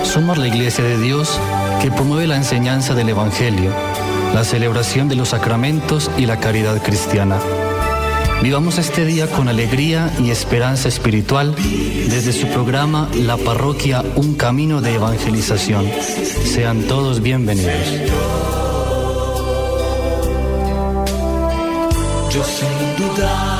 Somos la Iglesia de Dios que promueve la enseñanza del Evangelio, la celebración de los sacramentos y la caridad cristiana. Vivamos este día con alegría y esperanza espiritual desde su programa La Parroquia, un camino de evangelización. Sean todos bienvenidos. Yo sin duda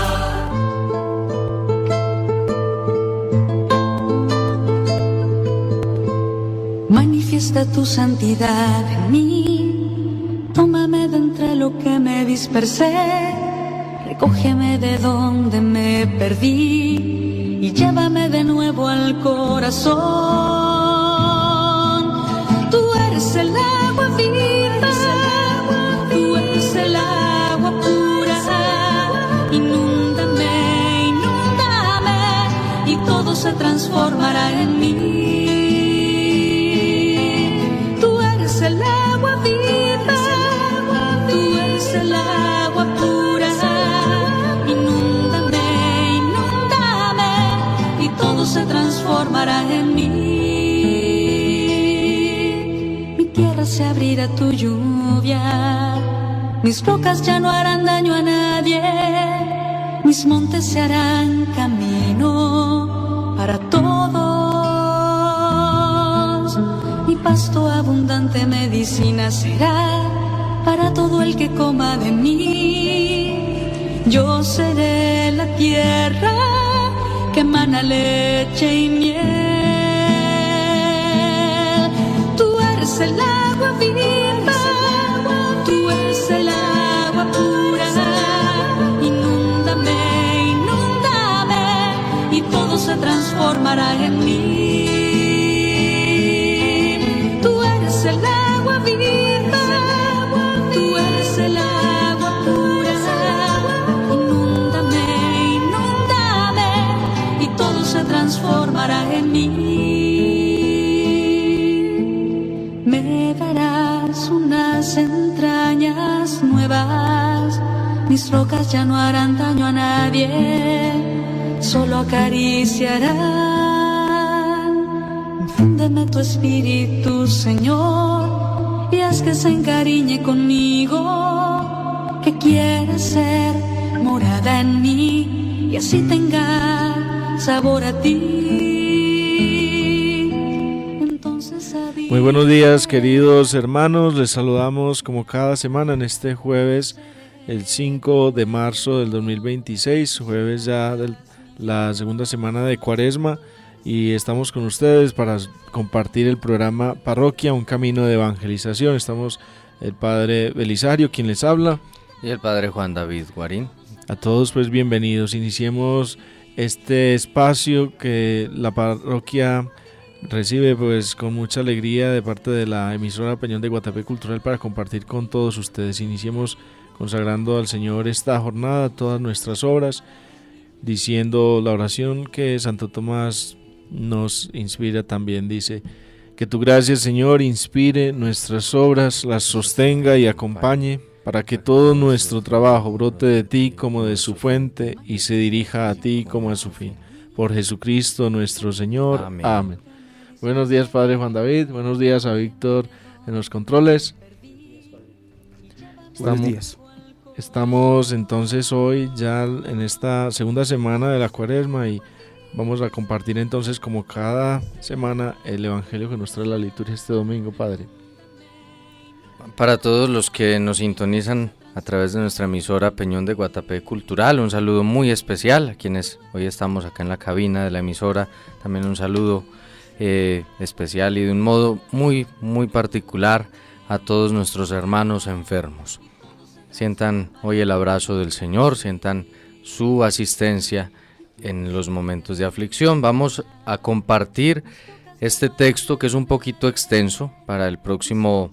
manifiesta tu santidad en mí, tómame de entre lo que me dispersé, recógeme de donde me perdí y llévame de nuevo al corazón. Tú eres el agua viva, tú eres el agua pura, inúndame, inúndame y todo se transformará en mí. El agua viva, tú eres el agua pura, inúndame, inúndame y todo se transformará en mí. Mi tierra se abrirá a tu lluvia, mis rocas ya no harán daño a nadie, mis montes se harán camino para todos. Mi pasto abundante medicina será para todo el que coma de mí. Yo seré la tierra que emana leche y miel. Tú eres el agua viva, tú eres el agua pura. Inúndame, inúndame y todo se transformará en mí. El agua viva, tú eres el agua pura, inúndame, inúndame y todo se transformará en mí. Me darás unas entrañas nuevas, mis rocas ya no harán daño a nadie, solo acariciarán. Infúndeme tu espíritu, Señor, y haz que se encariñe conmigo, que quiere ser morada en mí y así tenga sabor a ti. Entonces, muy buenos días, queridos hermanos, les saludamos como cada semana en este jueves, el 5 de marzo del 2026, jueves ya de la segunda semana de Cuaresma. Y estamos con ustedes para compartir el programa Parroquia, un camino de evangelización. Estamos el padre Belisario, quien les habla, y el padre Juan David Guarín. A todos pues bienvenidos. Iniciemos este espacio que la parroquia recibe pues con mucha alegría de parte de la emisora Peñón de Guatapé Cultural para compartir con todos ustedes. Iniciemos consagrando al Señor esta jornada, todas nuestras obras, diciendo la oración que Santo Tomás nos inspira también. Dice: que tu gracia, Señor, inspire nuestras obras, las sostenga y acompañe, para que todo nuestro trabajo brote de ti como de su fuente y se dirija a ti como a su fin. Por Jesucristo nuestro Señor. Amén. Amén. Buenos días, padre Juan David. Buenos días a Víctor en los controles. Buenos días. Estamos entonces hoy ya en esta segunda semana de la Cuaresma y vamos a compartir entonces como cada semana el evangelio que nos trae la liturgia este domingo, padre. Para todos los que nos sintonizan a través de nuestra emisora Peñón de Guatapé Cultural, un saludo muy especial a quienes hoy estamos acá en la cabina de la emisora, también un saludo especial y de un modo muy particular a todos nuestros hermanos enfermos. Sientan hoy el abrazo del Señor, sientan su asistencia en los momentos de aflicción. Vamos a compartir este texto que es un poquito extenso para el próximo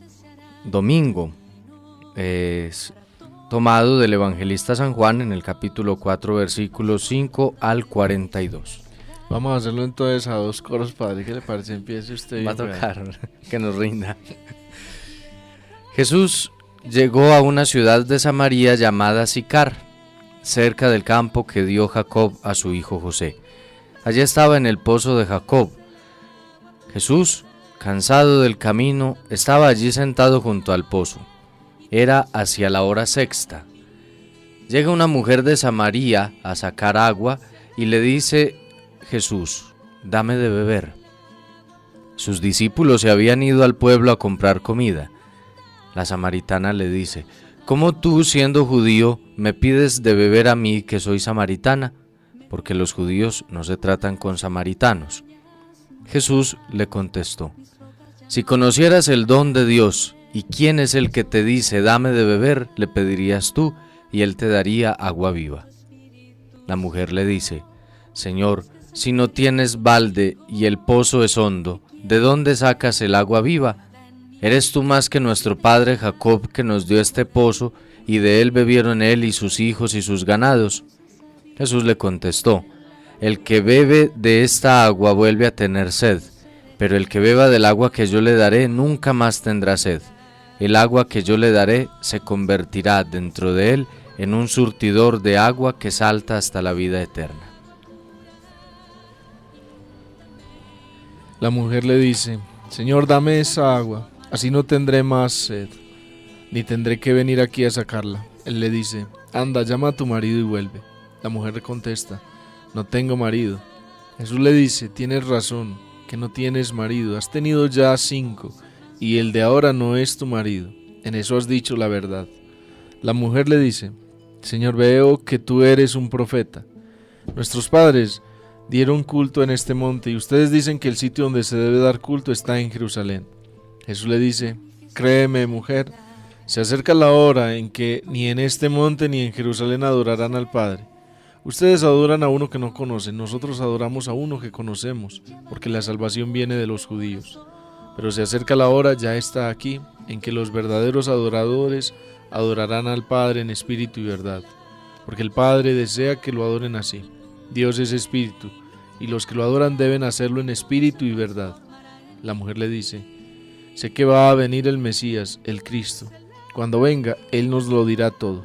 domingo. Es tomado del evangelista San Juan en el capítulo 4, versículos 5 al 42. Vamos a hacerlo entonces a dos coros, padre. ¿Qué le parece? Empiece usted. Va a tocar que nos rinda. Jesús llegó a una ciudad de Samaria llamada Sicar, cerca del campo que dio Jacob a su hijo José. Allí estaba en el pozo de Jacob. Jesús, cansado del camino, estaba allí sentado junto al pozo. Era hacia la hora sexta. Llega una mujer de Samaria a sacar agua y le dice: Jesús, dame de beber. Sus discípulos se habían ido al pueblo a comprar comida. La samaritana le dice: ¿Cómo tú, siendo judío, me pides de beber a mí, que soy samaritana? Porque los judíos no se tratan con samaritanos. Jesús le contestó: Si conocieras el don de Dios y quién es el que te dice dame de beber, le pedirías tú y él te daría agua viva. La mujer le dice: Señor, si no tienes balde y el pozo es hondo, ¿de dónde sacas el agua viva? ¿Eres tú más que nuestro padre Jacob, que nos dio este pozo, y de él bebieron él y sus hijos y sus ganados? Jesús le contestó: El que bebe de esta agua vuelve a tener sed, pero el que beba del agua que yo le daré nunca más tendrá sed. El agua que yo le daré se convertirá dentro de él en un surtidor de agua que salta hasta la vida eterna. La mujer le dice: Señor, dame esa agua, así no tendré más sed, ni tendré que venir aquí a sacarla. Él le dice: Anda, llama a tu marido y vuelve. La mujer le contesta: No tengo marido. Jesús le dice: Tienes razón, que no tienes marido, has tenido ya 5, y el de ahora no es tu marido. En eso has dicho la verdad. La mujer le dice: Señor, veo que tú eres un profeta. Nuestros padres dieron culto en este monte, y ustedes dicen que el sitio donde se debe dar culto está en Jerusalén. Jesús le dice: Créeme, mujer, se acerca la hora en que ni en este monte ni en Jerusalén adorarán al Padre. Ustedes adoran a uno que no conocen, nosotros adoramos a uno que conocemos, porque la salvación viene de los judíos. Pero se acerca la hora, ya está aquí, en que los verdaderos adoradores adorarán al Padre en espíritu y verdad, porque el Padre desea que lo adoren así. Dios es espíritu, y los que lo adoran deben hacerlo en espíritu y verdad. La mujer le dice: Sé que va a venir el Mesías, el Cristo. Cuando venga, Él nos lo dirá todo.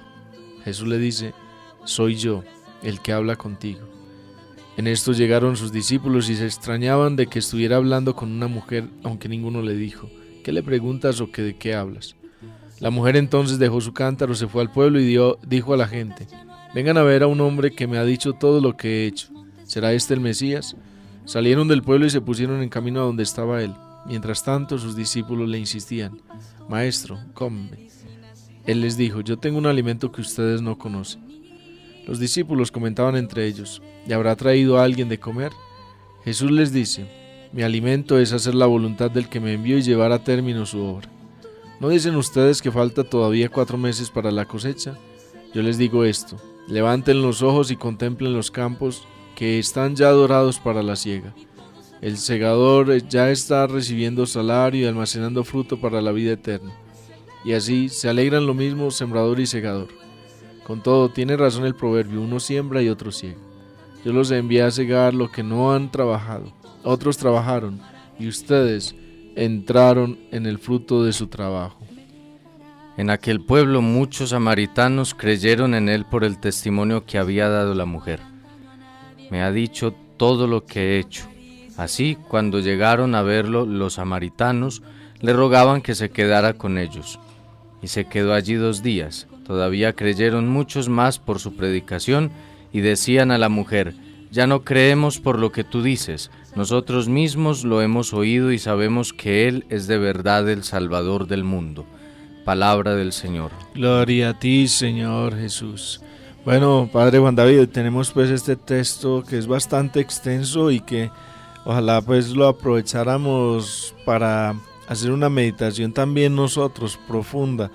Jesús le dice: Soy yo, el que habla contigo. En esto llegaron sus discípulos y se extrañaban de que estuviera hablando con una mujer, aunque ninguno le dijo: ¿Qué le preguntas o de qué hablas? La mujer entonces dejó su cántaro, se fue al pueblo y dijo a la gente: Vengan a ver a un hombre que me ha dicho todo lo que he hecho. ¿Será este el Mesías? Salieron del pueblo y se pusieron en camino a donde estaba él. Mientras tanto, sus discípulos le insistían: Maestro, come. Él les dijo: Yo tengo un alimento que ustedes no conocen. Los discípulos comentaban entre ellos: ¿Le habrá traído a alguien de comer? Jesús les dice: Mi alimento es hacer la voluntad del que me envió y llevar a término su obra. ¿No dicen ustedes que falta todavía 4 meses para la cosecha? Yo les digo esto: levanten los ojos y contemplen los campos, que están ya dorados para la siega. El segador ya está recibiendo salario y almacenando fruto para la vida eterna. Y así se alegran lo mismo sembrador y segador. Con todo, tiene razón el proverbio: uno siembra y otro ciega. Yo los envié a segar lo que no han trabajado. Otros trabajaron, y ustedes entraron en el fruto de su trabajo. En aquel pueblo muchos samaritanos creyeron en él por el testimonio que había dado la mujer. Me ha dicho todo lo que he hecho. Así, cuando llegaron a verlo, los samaritanos le rogaban que se quedara con ellos. Y se quedó allí 2 días. Todavía creyeron muchos más por su predicación, y decían a la mujer: Ya no creemos por lo que tú dices, nosotros mismos lo hemos oído y sabemos que Él es de verdad el Salvador del mundo. Palabra del Señor. Gloria a ti, Señor Jesús. Bueno, Padre Juan David, tenemos pues este texto que es bastante extenso y que ojalá pues lo aprovecháramos para hacer una meditación también nosotros profunda.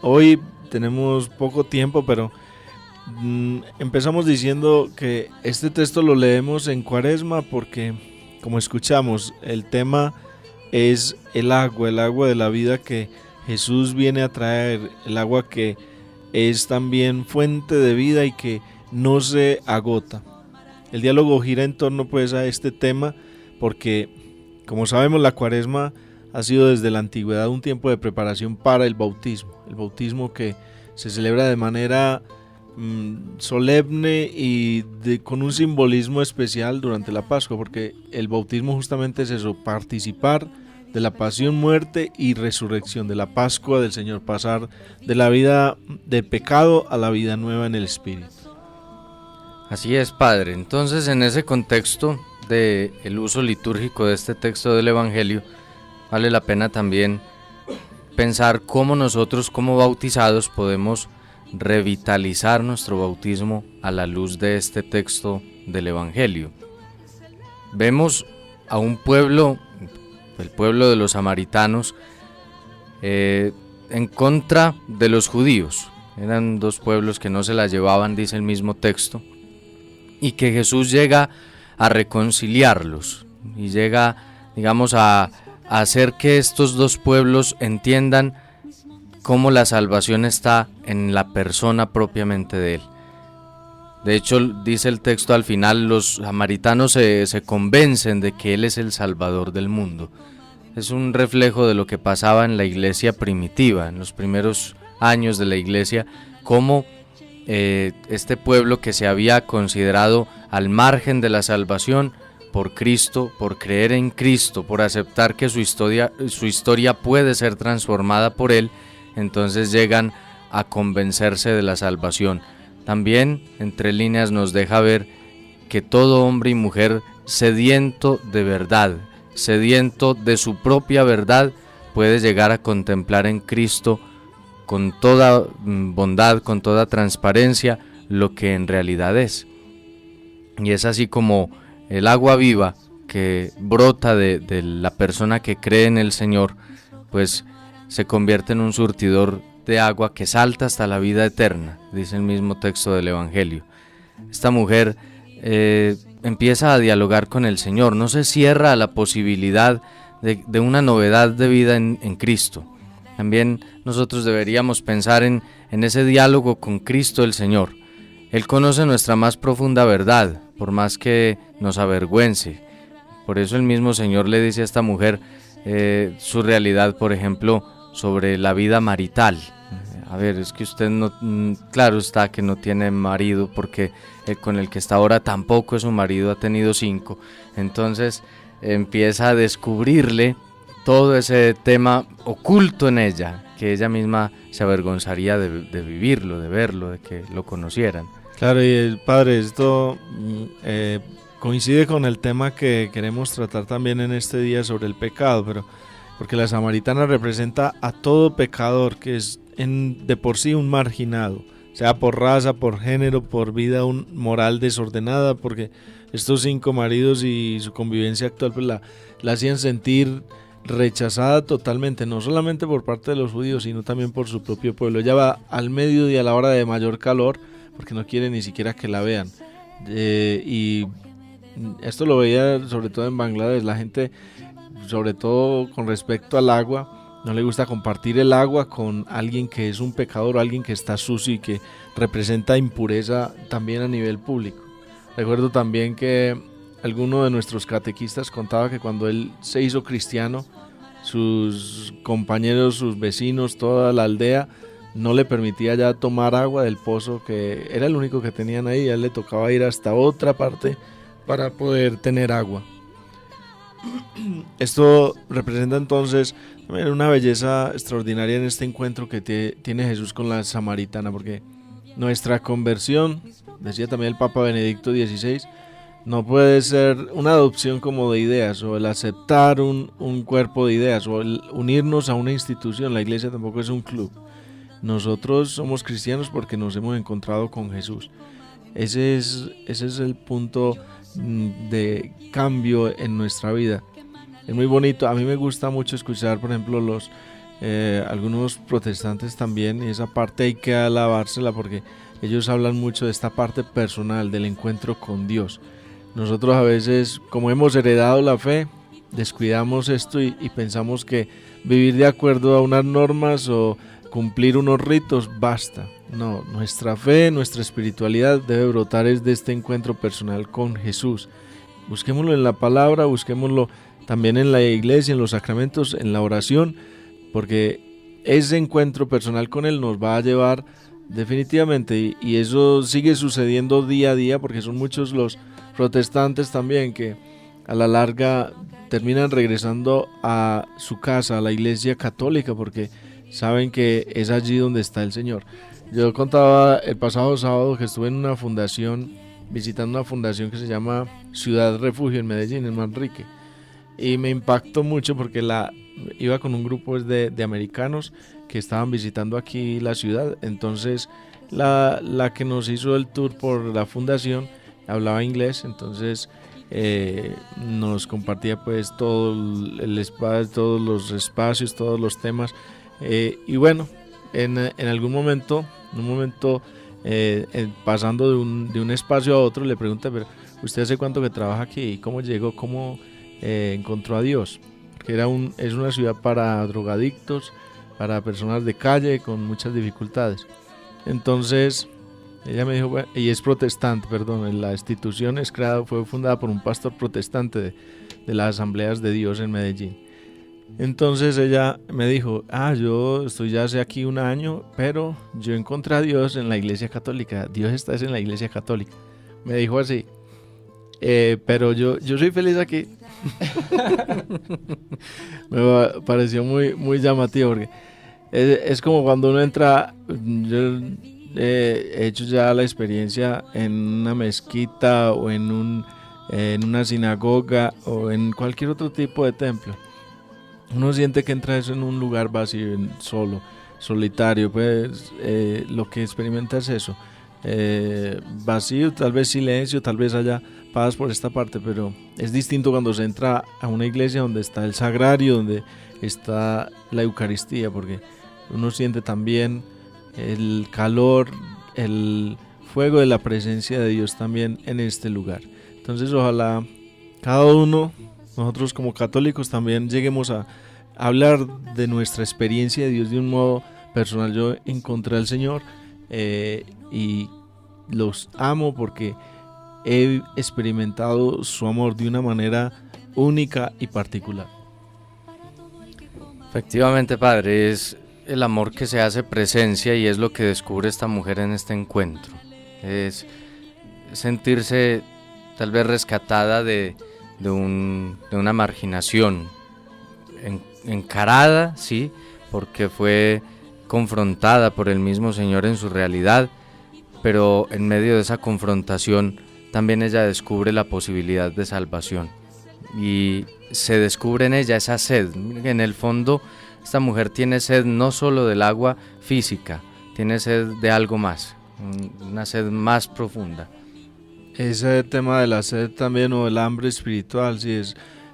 Hoy tenemos poco tiempo, pero empezamos diciendo que este texto lo leemos en Cuaresma porque, como escuchamos, el tema es el agua de la vida que Jesús viene a traer, el agua que es también fuente de vida y que no se agota. El diálogo gira en torno pues a este tema porque, como sabemos, la Cuaresma ha sido desde la antigüedad un tiempo de preparación para el bautismo que se celebra de manera solemne y con un simbolismo especial durante la Pascua, porque el bautismo justamente es eso, participar de la pasión, muerte y resurrección, de la Pascua del Señor, pasar de la vida de pecado a la vida nueva en el Espíritu. Así es, Padre. Entonces, en ese contexto del uso litúrgico de este texto del Evangelio, vale la pena también pensar cómo nosotros como bautizados podemos revitalizar nuestro bautismo a la luz de este texto del Evangelio. Vemos a un pueblo, el pueblo de los samaritanos, en contra de los judíos. Eran dos pueblos que no se la llevaban, dice el mismo texto, y que Jesús llega a reconciliarlos y llega, digamos, a hacer que estos dos pueblos entiendan cómo la salvación está en la persona propiamente de él. De hecho, dice el texto al final, los samaritanos se convencen de que él es el Salvador del mundo. Es un reflejo de lo que pasaba en la iglesia primitiva, en los primeros años de la iglesia, cómo este pueblo que se había considerado al margen de la salvación por Cristo, por creer en Cristo, por aceptar que su historia puede ser transformada por él, entonces llegan a convencerse de la salvación. También, entre líneas, nos deja ver que todo hombre y mujer sediento de verdad, sediento de su propia verdad, puede llegar a contemplar en Cristo con toda bondad, con toda transparencia, lo que en realidad es. Y es así como el agua viva que brota de la persona que cree en el Señor, pues se convierte en un surtidor de agua que salta hasta la vida eterna, dice el mismo texto del Evangelio. Esta mujer empieza a dialogar con el Señor, no se cierra a la posibilidad de una novedad de vida en Cristo. También nosotros deberíamos pensar en ese diálogo con Cristo el Señor. Él conoce nuestra más profunda verdad, por más que nos avergüence. Por eso el mismo Señor le dice a esta mujer su realidad, por ejemplo, sobre la vida marital. A ver, es que usted no, claro está que no tiene marido porque con el que está ahora tampoco es su marido, ha tenido 5. Entonces empieza a descubrirle todo ese tema oculto en ella, que ella misma se avergonzaría de vivirlo, de verlo, de que lo conocieran. Claro, y Padre, esto coincide con el tema que queremos tratar también en este día sobre el pecado, pero porque la samaritana representa a todo pecador que es de por sí un marginado, sea por raza, por género, por vida moral desordenada, porque estos 5 maridos y su convivencia actual pues la hacían sentir rechazada totalmente, no solamente por parte de los judíos, sino también por su propio pueblo. Ella va al mediodía, a la hora de mayor calor, porque no quiere ni siquiera que la vean. Y esto lo veía sobre todo en Bangladesh, la gente, sobre todo con respecto al agua, no le gusta compartir el agua con alguien que es un pecador, alguien que está sucio y que representa impureza también a nivel público. Recuerdo también que alguno de nuestros catequistas contaba que cuando él se hizo cristiano, sus compañeros, sus vecinos, toda la aldea no le permitía ya tomar agua del pozo, que era el único que tenían ahí. A él le tocaba ir hasta otra parte para poder tener agua. Esto representa entonces una belleza extraordinaria en este encuentro que tiene Jesús con la samaritana, porque nuestra conversión, decía también el Papa Benedicto XVI, no puede ser una adopción como de ideas, o el aceptar un cuerpo de ideas, o el unirnos a una institución. La iglesia tampoco es un club. Nosotros somos cristianos porque nos hemos encontrado con Jesús. Ese es el punto de cambio en nuestra vida. Es muy bonito. A mí me gusta mucho escuchar, por ejemplo, algunos protestantes también, y esa parte hay que alabársela porque ellos hablan mucho de esta parte personal, del encuentro con Dios. Nosotros a veces, como hemos heredado la fe, descuidamos esto y pensamos que vivir de acuerdo a unas normas o cumplir unos ritos basta. No, nuestra fe, nuestra espiritualidad debe brotar de este encuentro personal con Jesús. Busquémoslo en la palabra, busquémoslo también en la iglesia, en los sacramentos, en la oración, porque ese encuentro personal con Él nos va a llevar definitivamente, y eso sigue sucediendo día a día porque son muchos los protestantes también que a la larga terminan regresando a su casa, a la iglesia católica, porque saben que es allí donde está el Señor. Yo contaba el pasado sábado que estuve en una fundación, visitando una fundación que se llama Ciudad Refugio en Medellín, en Manrique, y me impactó mucho porque iba con un grupo de americanos que estaban visitando aquí la ciudad. Entonces la que nos hizo el tour por la fundación hablaba inglés, entonces nos compartía pues todo el espacio, todos los espacios, todos los temas, y bueno, en algún momento, pasando de un espacio a otro, le pregunta: pero ¿usted hace cuánto que trabaja aquí? ¿Cómo llegó? ¿Cómo encontró a Dios? Porque es una ciudad para drogadictos, para personas de calle con muchas dificultades. Entonces ella me dijo, bueno, y es protestante, perdón, la institución fue fundada por un pastor protestante de las Asambleas de Dios en Medellín. Entonces ella me dijo: yo estoy ya hace aquí un año, pero yo encontré a Dios en la iglesia católica. Dios está en la iglesia católica. Me dijo así. Pero yo soy feliz aquí. Me pareció muy, muy llamativo porque es como cuando uno entra. Yo he hecho ya la experiencia en una mezquita o en una sinagoga o en cualquier otro tipo de templo. Uno siente que entra eso en un lugar vacío, solo, solitario, pues lo que experimenta es eso, vacío, tal vez silencio, tal vez haya paz por esta parte, pero es distinto cuando se entra a una iglesia donde está el sagrario, donde está la Eucaristía, porque uno siente también el calor, el fuego de la presencia de Dios también en este lugar. Entonces ojalá cada uno, nosotros como católicos, también lleguemos a hablar de nuestra experiencia de Dios de un modo personal. Yo encontré al Señor y los amo porque he experimentado su amor de una manera única y particular. Efectivamente, Padre, es el amor que se hace presencia y es lo que descubre esta mujer en este encuentro. Es sentirse tal vez rescatada de una marginación, encarada, sí, porque fue confrontada por el mismo Señor en su realidad, pero en medio de esa confrontación también ella descubre la posibilidad de salvación y se descubre en ella esa sed. En el fondo, esta mujer tiene sed no solo del agua física, tiene sed de algo más, una sed más profunda. Ese tema de la sed también, o el hambre espiritual, sí,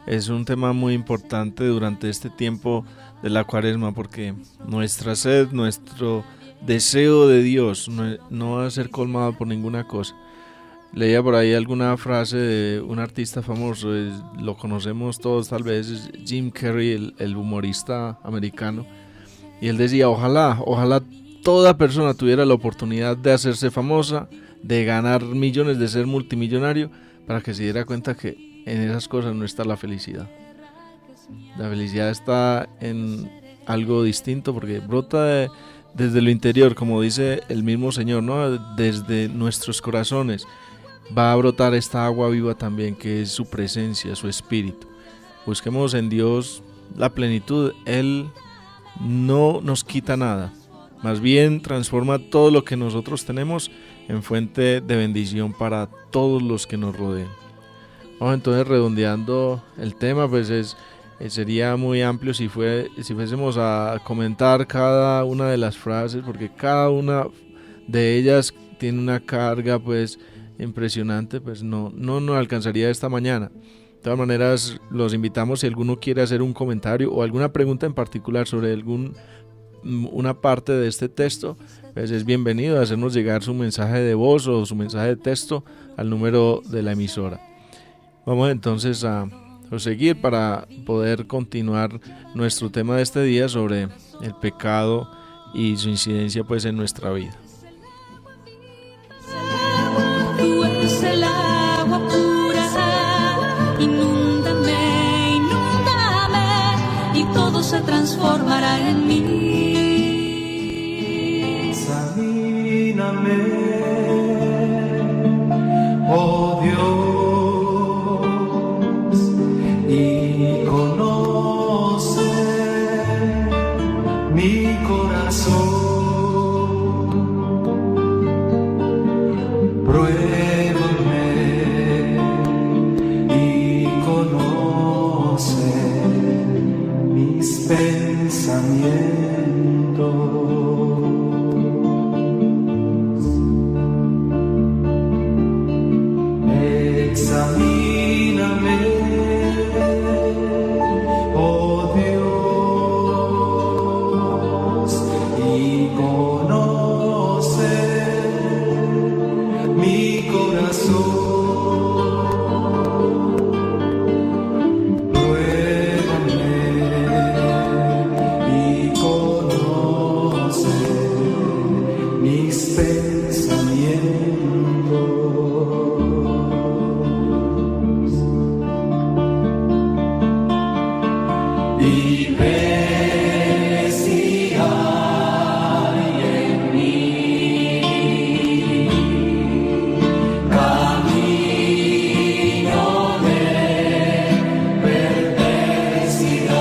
es un tema muy importante durante este tiempo de la Cuaresma, porque nuestra sed, nuestro deseo de Dios no va a ser colmado por ninguna cosa. Leía por ahí alguna frase de un artista famoso, lo conocemos todos tal vez, es Jim Carrey, el humorista americano, y él decía: ojalá toda persona tuviera la oportunidad de hacerse famosa, de ganar millones, de ser multimillonario, para que se diera cuenta que en esas cosas no está la felicidad. La felicidad está en algo distinto, porque brota desde lo interior, como dice el mismo Señor, ¿no? Desde nuestros corazones va a brotar esta agua viva también, que es su presencia, su espíritu. Busquemos en Dios la plenitud. Él no nos quita nada, más bien transforma todo lo que nosotros tenemos en fuente de bendición para todos los que nos rodean. Vamos entonces redondeando el tema, pues sería muy amplio si fuésemos a comentar cada una de las frases, porque cada una de ellas tiene una carga pues impresionante, pues no alcanzaría esta mañana. De todas maneras, los invitamos, si alguno quiere hacer un comentario o alguna pregunta en particular sobre una parte de este texto, pues es bienvenido a hacernos llegar su mensaje de voz o su mensaje de texto al número de la emisora. Vamos entonces a proseguir para poder continuar nuestro tema de este día sobre el pecado y su incidencia pues en nuestra vida. Tú eres el agua pura, inúndame, y todo se transformará en mí. oh Dios, y conoce mi corazón. Pruébame y conoce mis pensamientos. Examíname, oh Dios, y conoce mi corazón. Pruébame y conoce mis pensamientos. Y ve si hay en mí camino de perversidad.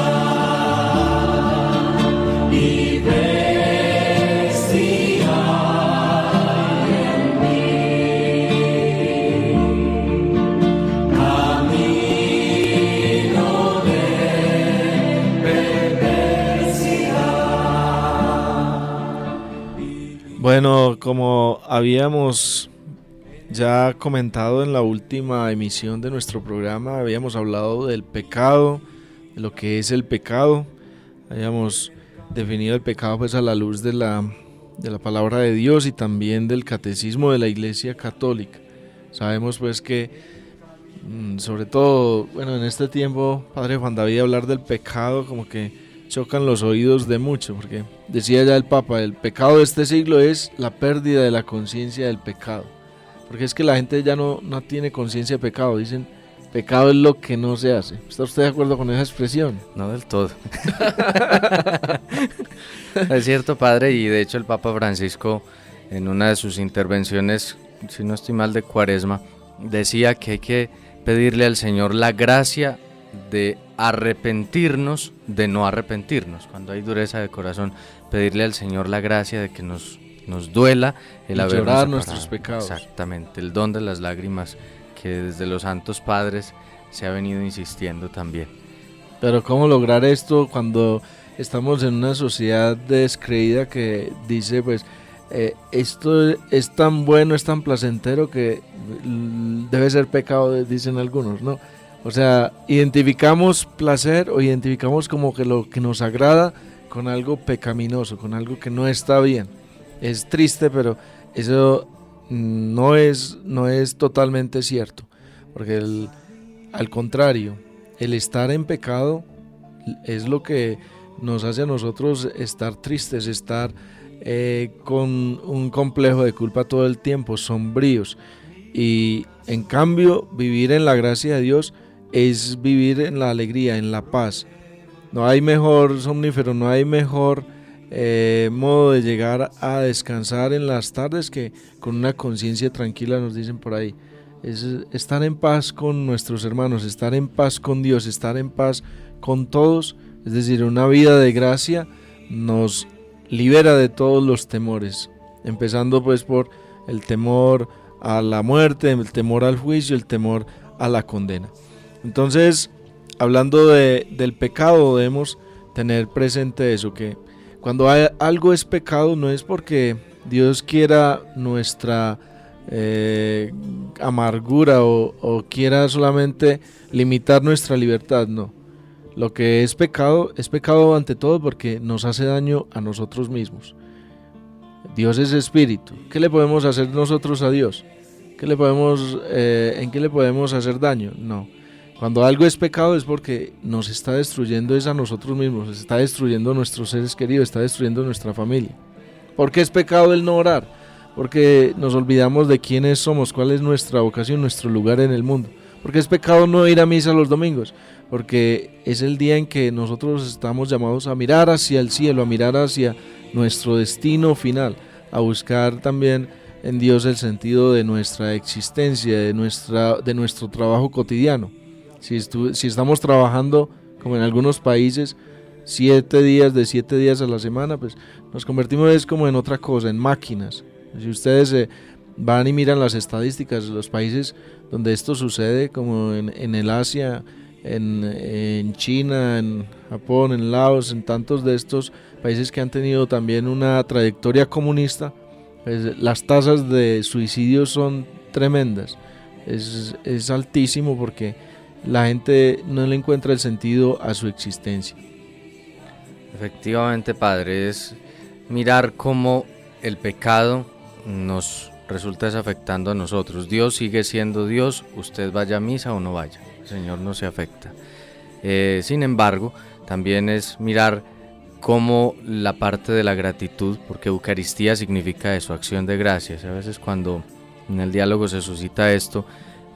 Y ve si hay en mí camino de Bueno, como habíamos ya comentado en la última emisión de nuestro programa, habíamos hablado del pecado, de lo que es el pecado. Habíamos definido el pecado pues a la luz de la palabra de Dios y también del catecismo de la Iglesia Católica. Sabemos pues que sobre todo, bueno, en este tiempo, Padre Juan David, hablar del pecado como que chocan los oídos de mucho, porque decía ya el Papa, el pecado de este siglo es la pérdida de la conciencia del pecado, porque es que la gente ya no tiene conciencia de pecado, dicen, pecado es lo que no se hace. ¿Está usted de acuerdo con esa expresión? No del todo. Es cierto, padre, y de hecho el Papa Francisco en una de sus intervenciones, si no estoy mal, de Cuaresma, decía que hay que pedirle al Señor la gracia de arrepentirnos, de no arrepentirnos. Cuando hay dureza de corazón, pedirle al Señor la gracia de que nos duela el habernos llorar separado. Nuestros pecados. Exactamente, el don de las lágrimas que desde los santos padres se ha venido insistiendo también. Pero ¿cómo lograr esto cuando estamos en una sociedad descreída que dice pues esto es tan bueno, es tan placentero que debe ser pecado, dicen algunos, ¿no? O sea, identificamos placer o identificamos como que lo que nos agrada con algo pecaminoso, con algo que no está bien. Es triste, pero eso no es totalmente cierto, porque al contrario, el estar en pecado es lo que nos hace a nosotros estar tristes, estar con un complejo de culpa todo el tiempo, sombríos. Y en cambio, vivir en la gracia de Dios es vivir en la alegría, en la paz. No hay mejor somnífero, no hay mejor modo de llegar a descansar en las tardes que con una conciencia tranquila, nos dicen por ahí. Es estar en paz con nuestros hermanos, estar en paz con Dios, estar en paz con todos. Es decir, una vida de gracia nos libera de todos los temores, empezando pues por el temor a la muerte, el temor al juicio, el temor a la condena. Entonces, hablando del pecado, debemos tener presente eso, que cuando algo es pecado no es porque Dios quiera nuestra amargura o quiera solamente limitar nuestra libertad, no. Lo que es pecado ante todo porque nos hace daño a nosotros mismos. Dios es espíritu. ¿Qué le podemos hacer nosotros a Dios? ¿En qué le podemos hacer daño? No. Cuando algo es pecado es porque nos está destruyendo es a nosotros mismos, está destruyendo a nuestros seres queridos, está destruyendo nuestra familia. ¿Por qué es pecado el no orar? Porque nos olvidamos de quiénes somos, cuál es nuestra vocación, nuestro lugar en el mundo. Porque es pecado no ir a misa los domingos, porque es el día en que nosotros estamos llamados a mirar hacia el cielo, a mirar hacia nuestro destino final, a buscar también en Dios el sentido de nuestra existencia, de nuestro trabajo cotidiano. Si estamos trabajando, como en algunos países, 7 días a la semana, pues nos convertimos como en otra cosa, en máquinas. Si ustedes van y miran las estadísticas de los países donde esto sucede, como en el Asia, en China, en Japón, en Laos, en tantos de estos países que han tenido también una trayectoria comunista, pues las tasas de suicidio son tremendas. Es altísimo porque la gente no le encuentra el sentido a su existencia. Efectivamente, Padre, es mirar cómo el pecado nos resulta afectando a nosotros. Dios sigue siendo Dios, usted vaya a misa o no vaya, el Señor no se afecta. Sin embargo, también es mirar cómo la parte de la gratitud, porque Eucaristía significa eso, acción de gracias. A veces cuando en el diálogo se suscita esto,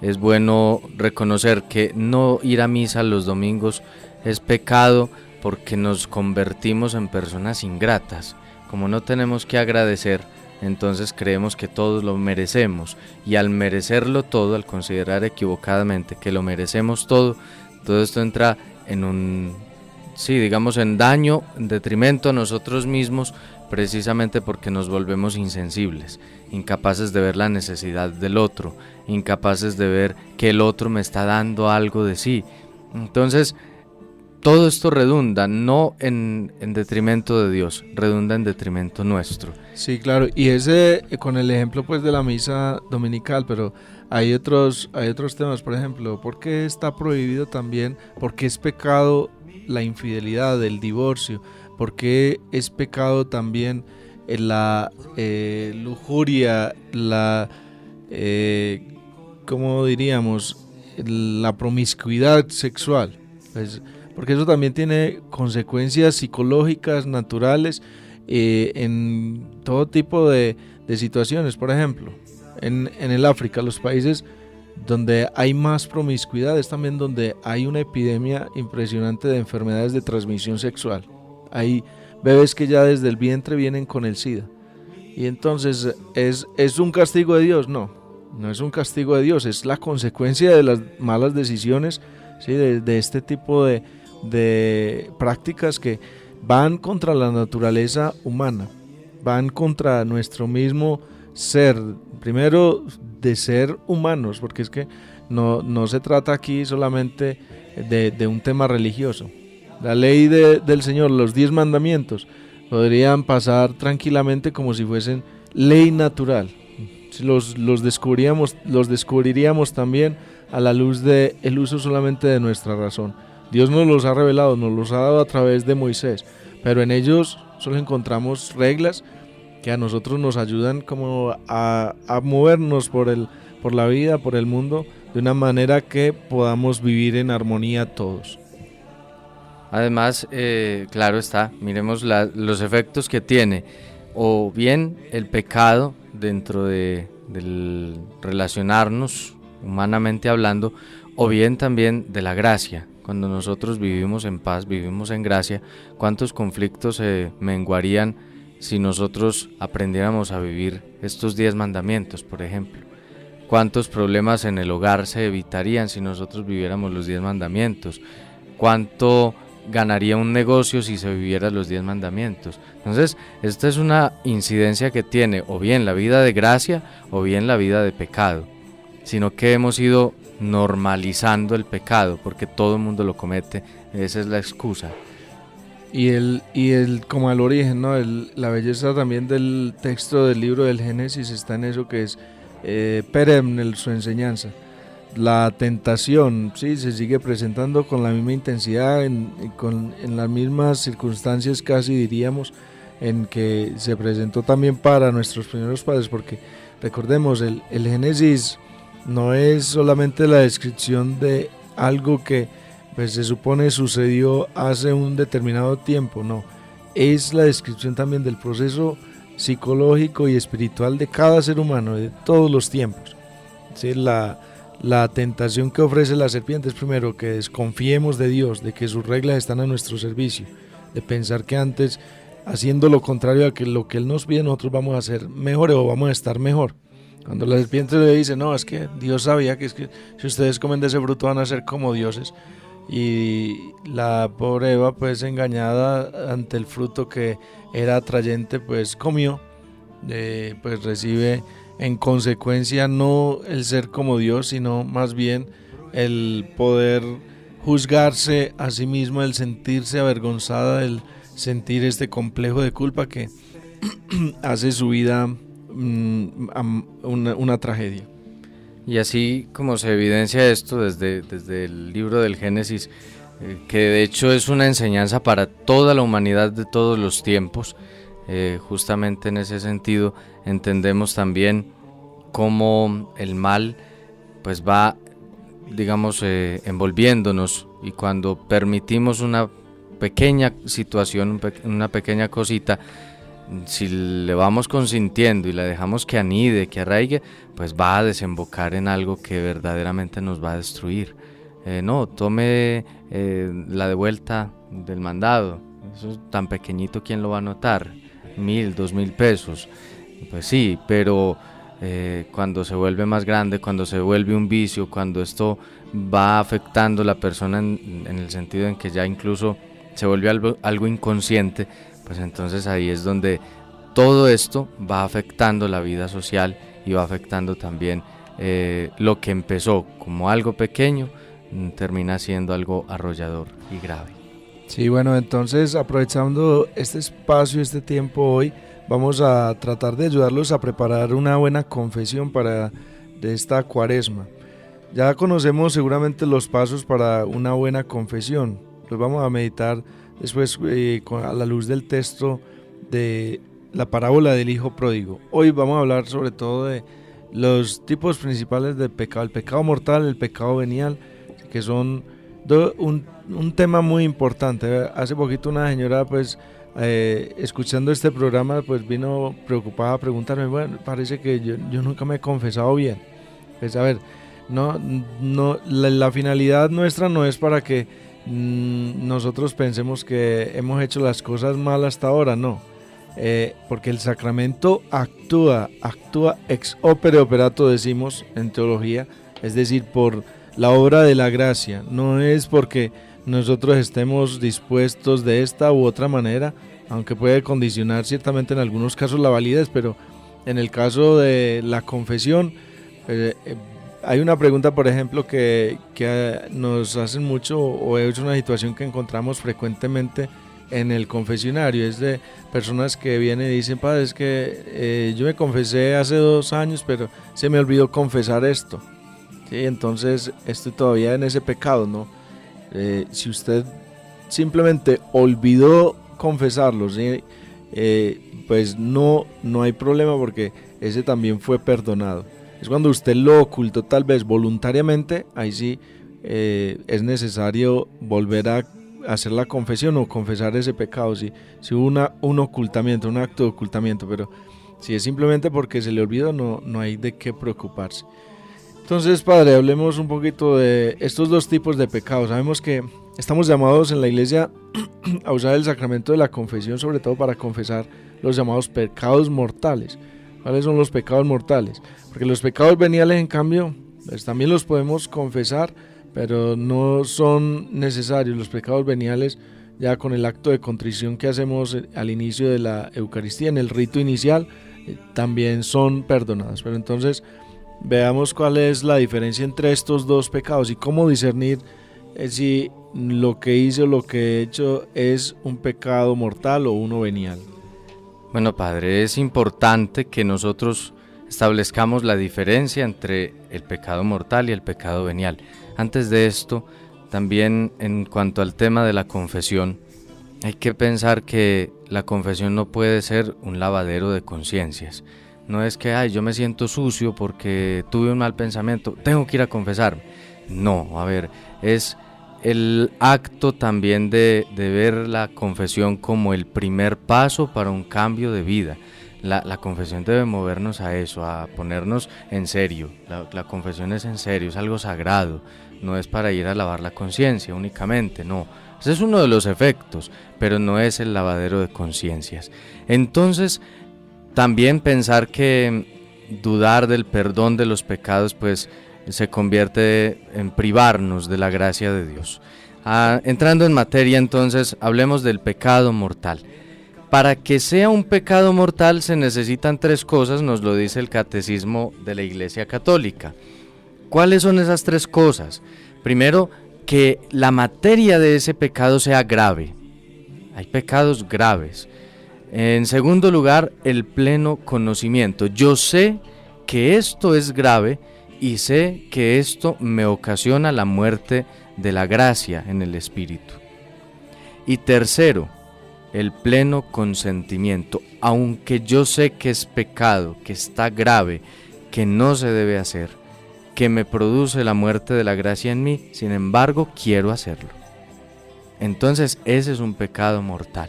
es bueno reconocer que no ir a misa los domingos es pecado porque nos convertimos en personas ingratas. Como no tenemos que agradecer, entonces creemos que todos lo merecemos, y al merecerlo todo, al considerar equivocadamente que lo merecemos todo esto entra en en daño, en detrimento a nosotros mismos, precisamente porque nos volvemos insensibles, incapaces de ver la necesidad del otro, incapaces de ver que el otro me está dando algo de sí. Entonces, todo esto redunda no en detrimento de Dios, redunda en detrimento nuestro. Sí, claro, y ese con el ejemplo pues de la misa dominical, pero hay otros temas, por ejemplo, ¿por qué está prohibido también? ¿Por qué es pecado la infidelidad, el divorcio? ¿Por qué es pecado también la lujuria, ¿cómo diríamos? La promiscuidad sexual? Pues, porque eso también tiene consecuencias psicológicas, naturales, en todo tipo de situaciones. Por ejemplo, en el África, los países donde hay más promiscuidad es también donde hay una epidemia impresionante de enfermedades de transmisión sexual. Hay bebés que ya desde el vientre vienen con el SIDA. Y entonces, ¿es un castigo de Dios? No es un castigo de Dios, es la consecuencia de las malas decisiones, ¿sí? de este tipo de prácticas que van contra la naturaleza humana, van contra nuestro mismo ser, primero de ser humanos, porque es que no se trata aquí solamente de un tema religioso. La ley del Señor, los 10 mandamientos, podrían pasar tranquilamente como si fuesen ley natural. Si los descubriríamos también a la luz del uso solamente de nuestra razón. Dios nos los ha revelado, nos los ha dado a través de Moisés, pero en ellos solo encontramos reglas que a nosotros nos ayudan como a movernos por la vida, por el mundo, de una manera que podamos vivir en armonía todos. Además, claro está, miremos los efectos que tiene, o bien el pecado dentro del relacionarnos humanamente hablando, o bien también de la gracia. Cuando nosotros vivimos en paz, vivimos en gracia, ¿cuántos conflictos se menguarían si nosotros aprendiéramos a vivir estos 10 mandamientos, por ejemplo? ¿Cuántos problemas en el hogar se evitarían si nosotros viviéramos los 10 mandamientos? ¿Cuánto ganaría un negocio si se viviera los 10 mandamientos? Entonces, esta es una incidencia que tiene o bien la vida de gracia o bien la vida de pecado, sino que hemos ido normalizando el pecado porque todo el mundo lo comete. Esa es la excusa. Y como al origen, ¿no? La belleza también del texto del libro del Génesis está en eso que es perenne su enseñanza. La tentación, sí, se sigue presentando con la misma intensidad, en las mismas circunstancias, casi diríamos, en que se presentó también para nuestros primeros padres, porque recordemos, el Génesis no es solamente la descripción de algo que pues se supone sucedió hace un determinado tiempo, no, es la descripción también del proceso psicológico y espiritual de cada ser humano, de todos los tiempos. ¿Sí? La tentación que ofrece la serpiente es primero que desconfiemos de Dios, de que sus reglas están a nuestro servicio, de pensar que antes haciendo lo contrario a lo que Él nos pide, nosotros vamos a ser mejores o vamos a estar mejor. Cuando la serpiente le dice, no, es que Dios sabía que si ustedes comen de ese fruto van a ser como dioses. Y la pobre Eva, pues engañada ante el fruto que era atrayente, pues comió, pues recibe en consecuencia no el ser como Dios, sino más bien el poder juzgarse a sí mismo, el sentirse avergonzada, el sentir este complejo de culpa que hace su vida una tragedia. Y así como se evidencia esto desde el libro del Génesis, que de hecho es una enseñanza para toda la humanidad de todos los tiempos, justamente en ese sentido entendemos también cómo el mal pues va, digamos, envolviéndonos, y cuando permitimos una pequeña situación, una pequeña cosita, si le vamos consintiendo y la dejamos que anide, que arraigue, pues va a desembocar en algo que verdaderamente nos va a destruir. No, tome la de vuelta del mandado, eso es tan pequeñito, ¿quién lo va a notar? 1,000, 2,000 pesos, pues sí, pero cuando se vuelve más grande, cuando se vuelve un vicio, cuando esto va afectando a la persona en el sentido en que ya incluso se vuelve algo inconsciente, pues entonces ahí es donde todo esto va afectando la vida social y va afectando también lo que empezó como algo pequeño, termina siendo algo arrollador y grave. Sí, bueno, entonces aprovechando este espacio, este tiempo hoy, vamos a tratar de ayudarlos a preparar una buena confesión de esta Cuaresma. Ya conocemos seguramente los pasos para una buena confesión, los vamos a meditar después a la luz del texto de la parábola del hijo pródigo. Hoy vamos a hablar sobre todo de los tipos principales del pecado, el pecado mortal, el pecado venial, que son un tema muy importante. Hace poquito una señora, pues escuchando este programa, pues vino preocupada a preguntarme, bueno, parece que yo nunca me he confesado bien. Pues a ver, la finalidad nuestra no es para que nosotros pensemos que hemos hecho las cosas mal hasta ahora, no, porque el sacramento actúa ex opere operato, decimos en teología, es decir, por la obra de la gracia, no es porque nosotros estemos dispuestos de esta u otra manera, aunque puede condicionar ciertamente en algunos casos la validez, pero en el caso de la confesión, hay una pregunta, por ejemplo, que nos hacen mucho, o es una situación que encontramos frecuentemente en el confesionario, es de personas que vienen y dicen, padre, es que yo me confesé hace 2 años, pero se me olvidó confesar esto. ¿Sí? Entonces estoy todavía en ese pecado, ¿no? Si usted simplemente olvidó confesarlo, ¿sí? Pues no hay problema, porque ese también fue perdonado. Es cuando usted lo ocultó tal vez voluntariamente, ahí sí es necesario volver a hacer la confesión o confesar ese pecado, si hubo un ocultamiento, un acto de ocultamiento, pero si es simplemente porque se le olvidó, no hay de qué preocuparse. Entonces, padre, hablemos un poquito de estos dos tipos de pecados. Sabemos que estamos llamados en la iglesia a usar el sacramento de la confesión, sobre todo para confesar los llamados pecados mortales. ¿Cuáles son los pecados mortales? Porque los pecados veniales, en cambio, pues también los podemos confesar, pero no son necesarios. Los pecados veniales, ya con el acto de contrición que hacemos al inicio de la Eucaristía, en el rito inicial, también son perdonados. Pero entonces veamos cuál es la diferencia entre estos dos pecados y cómo discernir si lo que hice o lo que he hecho es un pecado mortal o uno venial. Bueno, padre, es importante que nosotros establezcamos la diferencia entre el pecado mortal y el pecado venial. Antes de esto, también en cuanto al tema de la confesión, hay que pensar que la confesión no puede ser un lavadero de conciencias. No es que yo me siento sucio porque tuve un mal pensamiento, tengo que ir a confesarme. No, a ver, es el acto también de ver la confesión como el primer paso para un cambio de vida. La confesión debe movernos a eso, a ponernos en serio. La confesión es en serio, es algo sagrado, no es para ir a lavar la conciencia únicamente, no. Ese es uno de los efectos, pero no es el lavadero de conciencias. Entonces, también pensar que dudar del perdón de los pecados, pues se convierte en privarnos de la gracia de Dios. Entrando en materia, entonces, hablemos del pecado mortal. Para que sea un pecado mortal se necesitan 3 cosas, nos lo dice el Catecismo de la Iglesia Católica. ¿Cuáles son esas 3 cosas? Primero, que la materia de ese pecado sea grave. Hay pecados graves. En segundo lugar, el pleno conocimiento. Yo sé que esto es grave y sé que esto me ocasiona la muerte de la gracia en el Espíritu. Y tercero, el pleno consentimiento. Aunque yo sé que es pecado, que está grave, que no se debe hacer, que me produce la muerte de la gracia en mí, sin embargo quiero hacerlo. Entonces ese es un pecado mortal.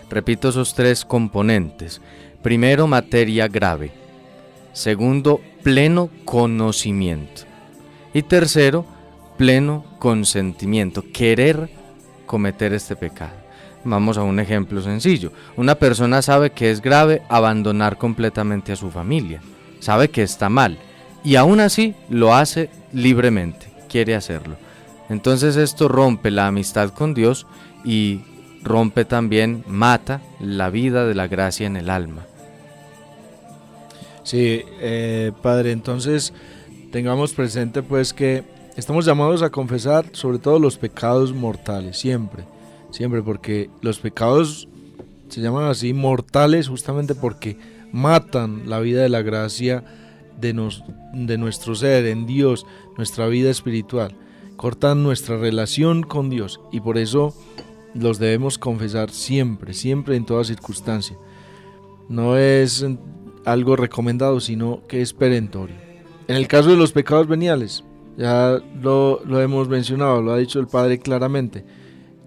Repito esos 3 componentes. Primero, materia grave. Segundo, pleno conocimiento. Y tercero, pleno consentimiento, querer cometer este pecado. Vamos a un ejemplo sencillo. Una persona sabe que es grave abandonar completamente a su familia, sabe que está mal y aún así lo hace libremente, quiere hacerlo. Entonces esto rompe la amistad con Dios y rompe también, mata la vida de la gracia en el alma. Sí, Padre, entonces tengamos presente pues que estamos llamados a confesar sobre todo los pecados mortales, siempre, porque los pecados se llaman así mortales justamente porque matan la vida de la gracia de nuestro ser en Dios, nuestra vida espiritual, cortan nuestra relación con Dios y por eso los debemos confesar siempre, en toda circunstancia. No es algo recomendado, sino que es perentorio. En el caso de los pecados veniales, ya lo hemos mencionado, lo ha dicho el Padre claramente.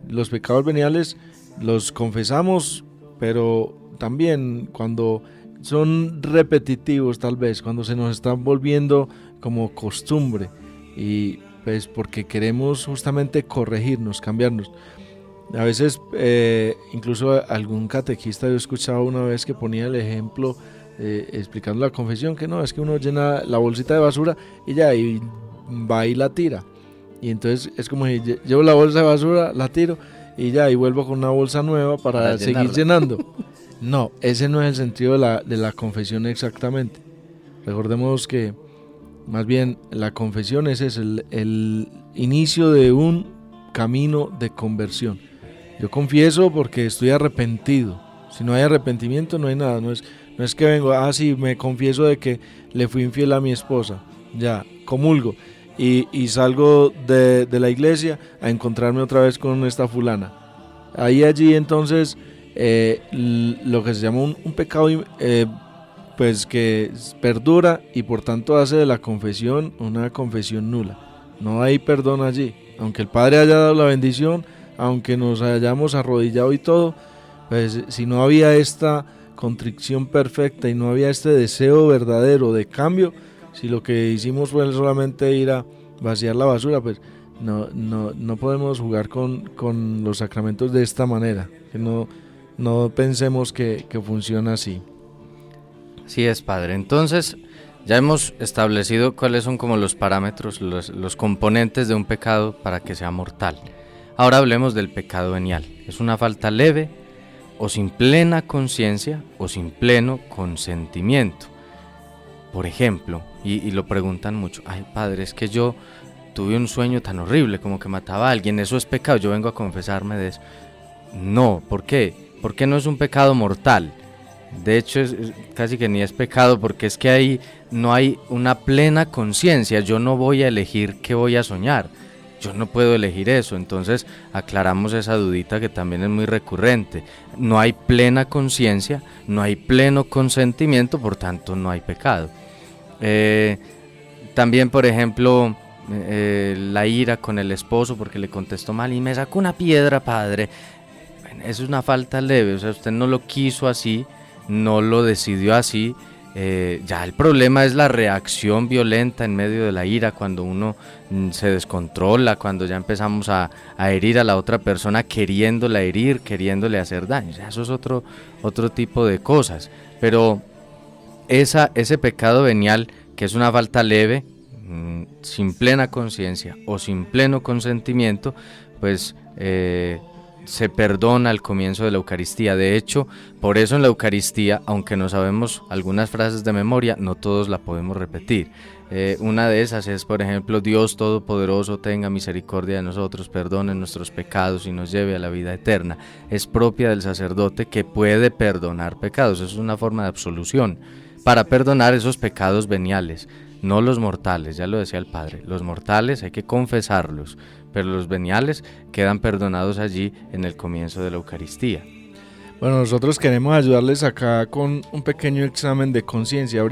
Los pecados veniales los confesamos, pero también cuando son repetitivos tal vez, cuando se nos están volviendo como costumbre y pues porque queremos justamente corregirnos, cambiarnos. A veces incluso algún catequista yo he escuchado una vez que ponía el ejemplo explicando la confesión, que no, es que uno llena la bolsita de basura y ya, y va y la tira. Y entonces es como si llevo la bolsa de basura, la tiro y ya, y vuelvo con una bolsa nueva para seguir llenando. No, ese no es el sentido de la confesión exactamente. Recordemos que más bien la confesión ese es el inicio de un camino de conversión. Yo confieso porque estoy arrepentido. Si no hay arrepentimiento no hay nada. No es que vengo, sí, me confieso de que le fui infiel a mi esposa. Ya, comulgo. Y salgo de la iglesia a encontrarme otra vez con esta fulana. Allí entonces lo que se llama un pecado pues que perdura y por tanto hace de la confesión una confesión nula. No hay perdón allí. Aunque el Padre haya dado la bendición, aunque nos hayamos arrodillado y todo, pues si no había esta contrición perfecta y no había este deseo verdadero de cambio, si lo que hicimos fue solamente ir a vaciar la basura, pues no podemos jugar con los sacramentos de esta manera, que no pensemos que funciona así. Así es, Padre. Entonces ya hemos establecido cuáles son como los parámetros, los componentes de un pecado para que sea mortal. Ahora hablemos del pecado venial. Es una falta leve o sin plena conciencia o sin pleno consentimiento. Por ejemplo, y lo preguntan mucho, ay Padre, es que yo tuve un sueño tan horrible como que mataba a alguien, ¿eso es pecado? Yo vengo a confesarme de eso. No, ¿por qué? Porque no es un pecado mortal. De hecho, casi que ni es pecado porque es que ahí no hay una plena conciencia. Yo no voy a elegir qué voy a soñar. Yo no puedo elegir eso. Entonces aclaramos esa dudita que también es muy recurrente. No hay plena conciencia, no hay pleno consentimiento, por tanto no hay pecado. También, por ejemplo, la ira con el esposo porque le contestó mal y me sacó una piedra, Padre. Bueno, eso es una falta leve, o sea, usted no lo quiso así, no lo decidió así. Ya el problema es la reacción violenta en medio de la ira, cuando uno se descontrola, cuando ya empezamos a herir a la otra persona queriéndola herir, queriéndole hacer daño. Ya eso es otro tipo de cosas. Pero ese pecado venial, que es una falta leve, sin plena conciencia o sin pleno consentimiento, pues se perdona al comienzo de la Eucaristía. De hecho, por eso en la Eucaristía, aunque no sabemos algunas frases de memoria, no todos la podemos repetir. Una de esas es, por ejemplo, Dios Todopoderoso tenga misericordia de nosotros, perdone nuestros pecados y nos lleve a la vida eterna. Es propia del sacerdote, que puede perdonar pecados. Es una forma de absolución para perdonar esos pecados veniales, no los mortales. Ya lo decía el Padre, los mortales hay que confesarlos, pero los veniales quedan perdonados allí en el comienzo de la Eucaristía. Bueno, nosotros queremos ayudarles acá con un pequeño examen de conciencia.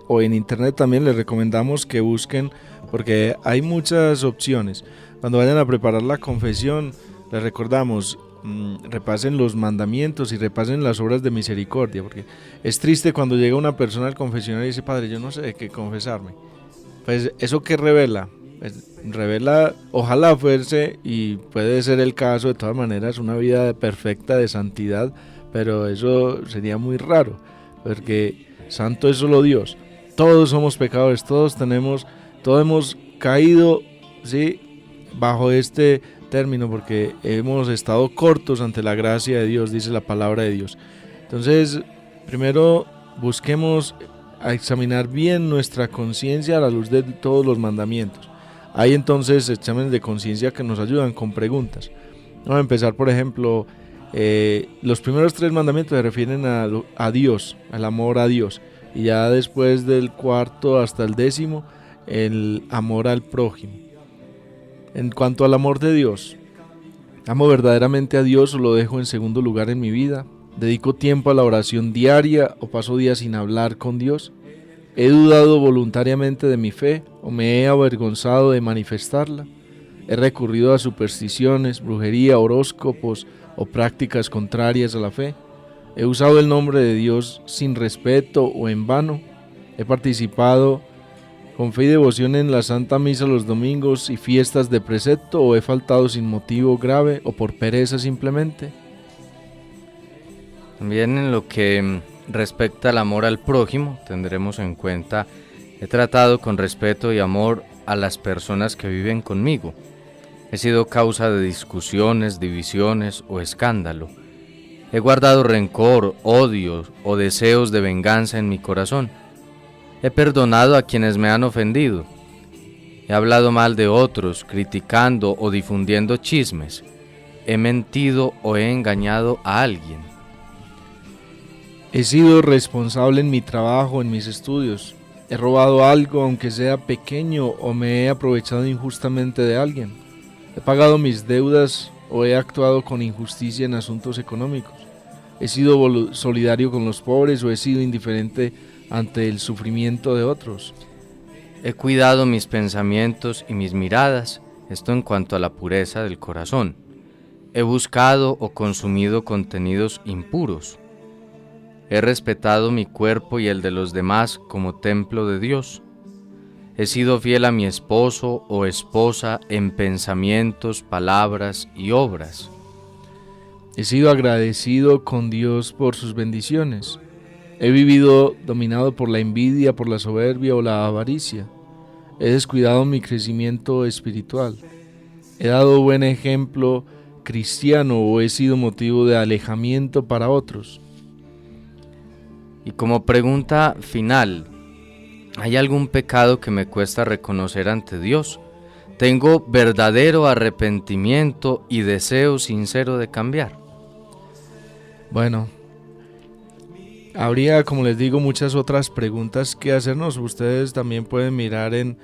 O en internet también les recomendamos que busquen, porque hay muchas opciones. Cuando vayan a preparar la confesión, les recordamos, repasen los mandamientos y repasen las obras de misericordia, porque es triste cuando llega una persona al confesionario y dice: Padre, yo no sé de qué confesarme. Pues eso que revela, ojalá fuese, y puede ser el caso, de todas maneras, una vida perfecta de santidad, pero eso sería muy raro, porque santo es solo Dios. Todos somos pecadores, todos hemos caído, ¿sí?, bajo este término, porque hemos estado cortos ante la gracia de Dios, dice la palabra de Dios. Entonces, primero busquemos a examinar bien nuestra conciencia a la luz de todos los mandamientos. Hay entonces exámenes de conciencia que nos ayudan con preguntas. Vamos a empezar, por ejemplo, los primeros 3 mandamientos se refieren a Dios, al amor a Dios, y ya después del 4º hasta el 10º, el amor al prójimo. En cuanto al amor de Dios, ¿amo verdaderamente a Dios o lo dejo en segundo lugar en mi vida? ¿Dedico tiempo a la oración diaria o paso días sin hablar con Dios? ¿He dudado voluntariamente de mi fe o me he avergonzado de manifestarla? ¿He recurrido a supersticiones, brujería, horóscopos o prácticas contrarias a la fe? ¿He usado el nombre de Dios sin respeto o en vano? ¿He participado con fe y devoción en la Santa Misa los domingos y fiestas de precepto o he faltado sin motivo grave o por pereza simplemente? También en lo que respecta al amor al prójimo, tendremos en cuenta: he tratado con respeto y amor a las personas que viven conmigo. He sido causa de discusiones, divisiones o escándalo. He guardado rencor, odio o deseos de venganza en mi corazón. He perdonado a quienes me han ofendido. He hablado mal de otros, criticando o difundiendo chismes. He mentido o he engañado a alguien. He sido responsable en mi trabajo, en mis estudios. He robado algo, aunque sea pequeño, o me he aprovechado injustamente de alguien. He pagado mis deudas o he actuado con injusticia en asuntos económicos. He sido solidario con los pobres o he sido indiferente ante el sufrimiento de otros. He cuidado mis pensamientos y mis miradas, esto en cuanto a la pureza del corazón. He buscado o consumido contenidos impuros. He respetado mi cuerpo y el de los demás como templo de Dios. He sido fiel a mi esposo o esposa en pensamientos, palabras y obras. He sido agradecido con Dios por sus bendiciones. He vivido dominado por la envidia, por la soberbia o la avaricia. He descuidado mi crecimiento espiritual. He dado buen ejemplo cristiano o he sido motivo de alejamiento para otros. Y como pregunta final, ¿hay algún pecado que me cuesta reconocer ante Dios? ¿Tengo verdadero arrepentimiento y deseo sincero de cambiar? Bueno, habría, como les digo, muchas otras preguntas que hacernos. Ustedes también pueden mirar en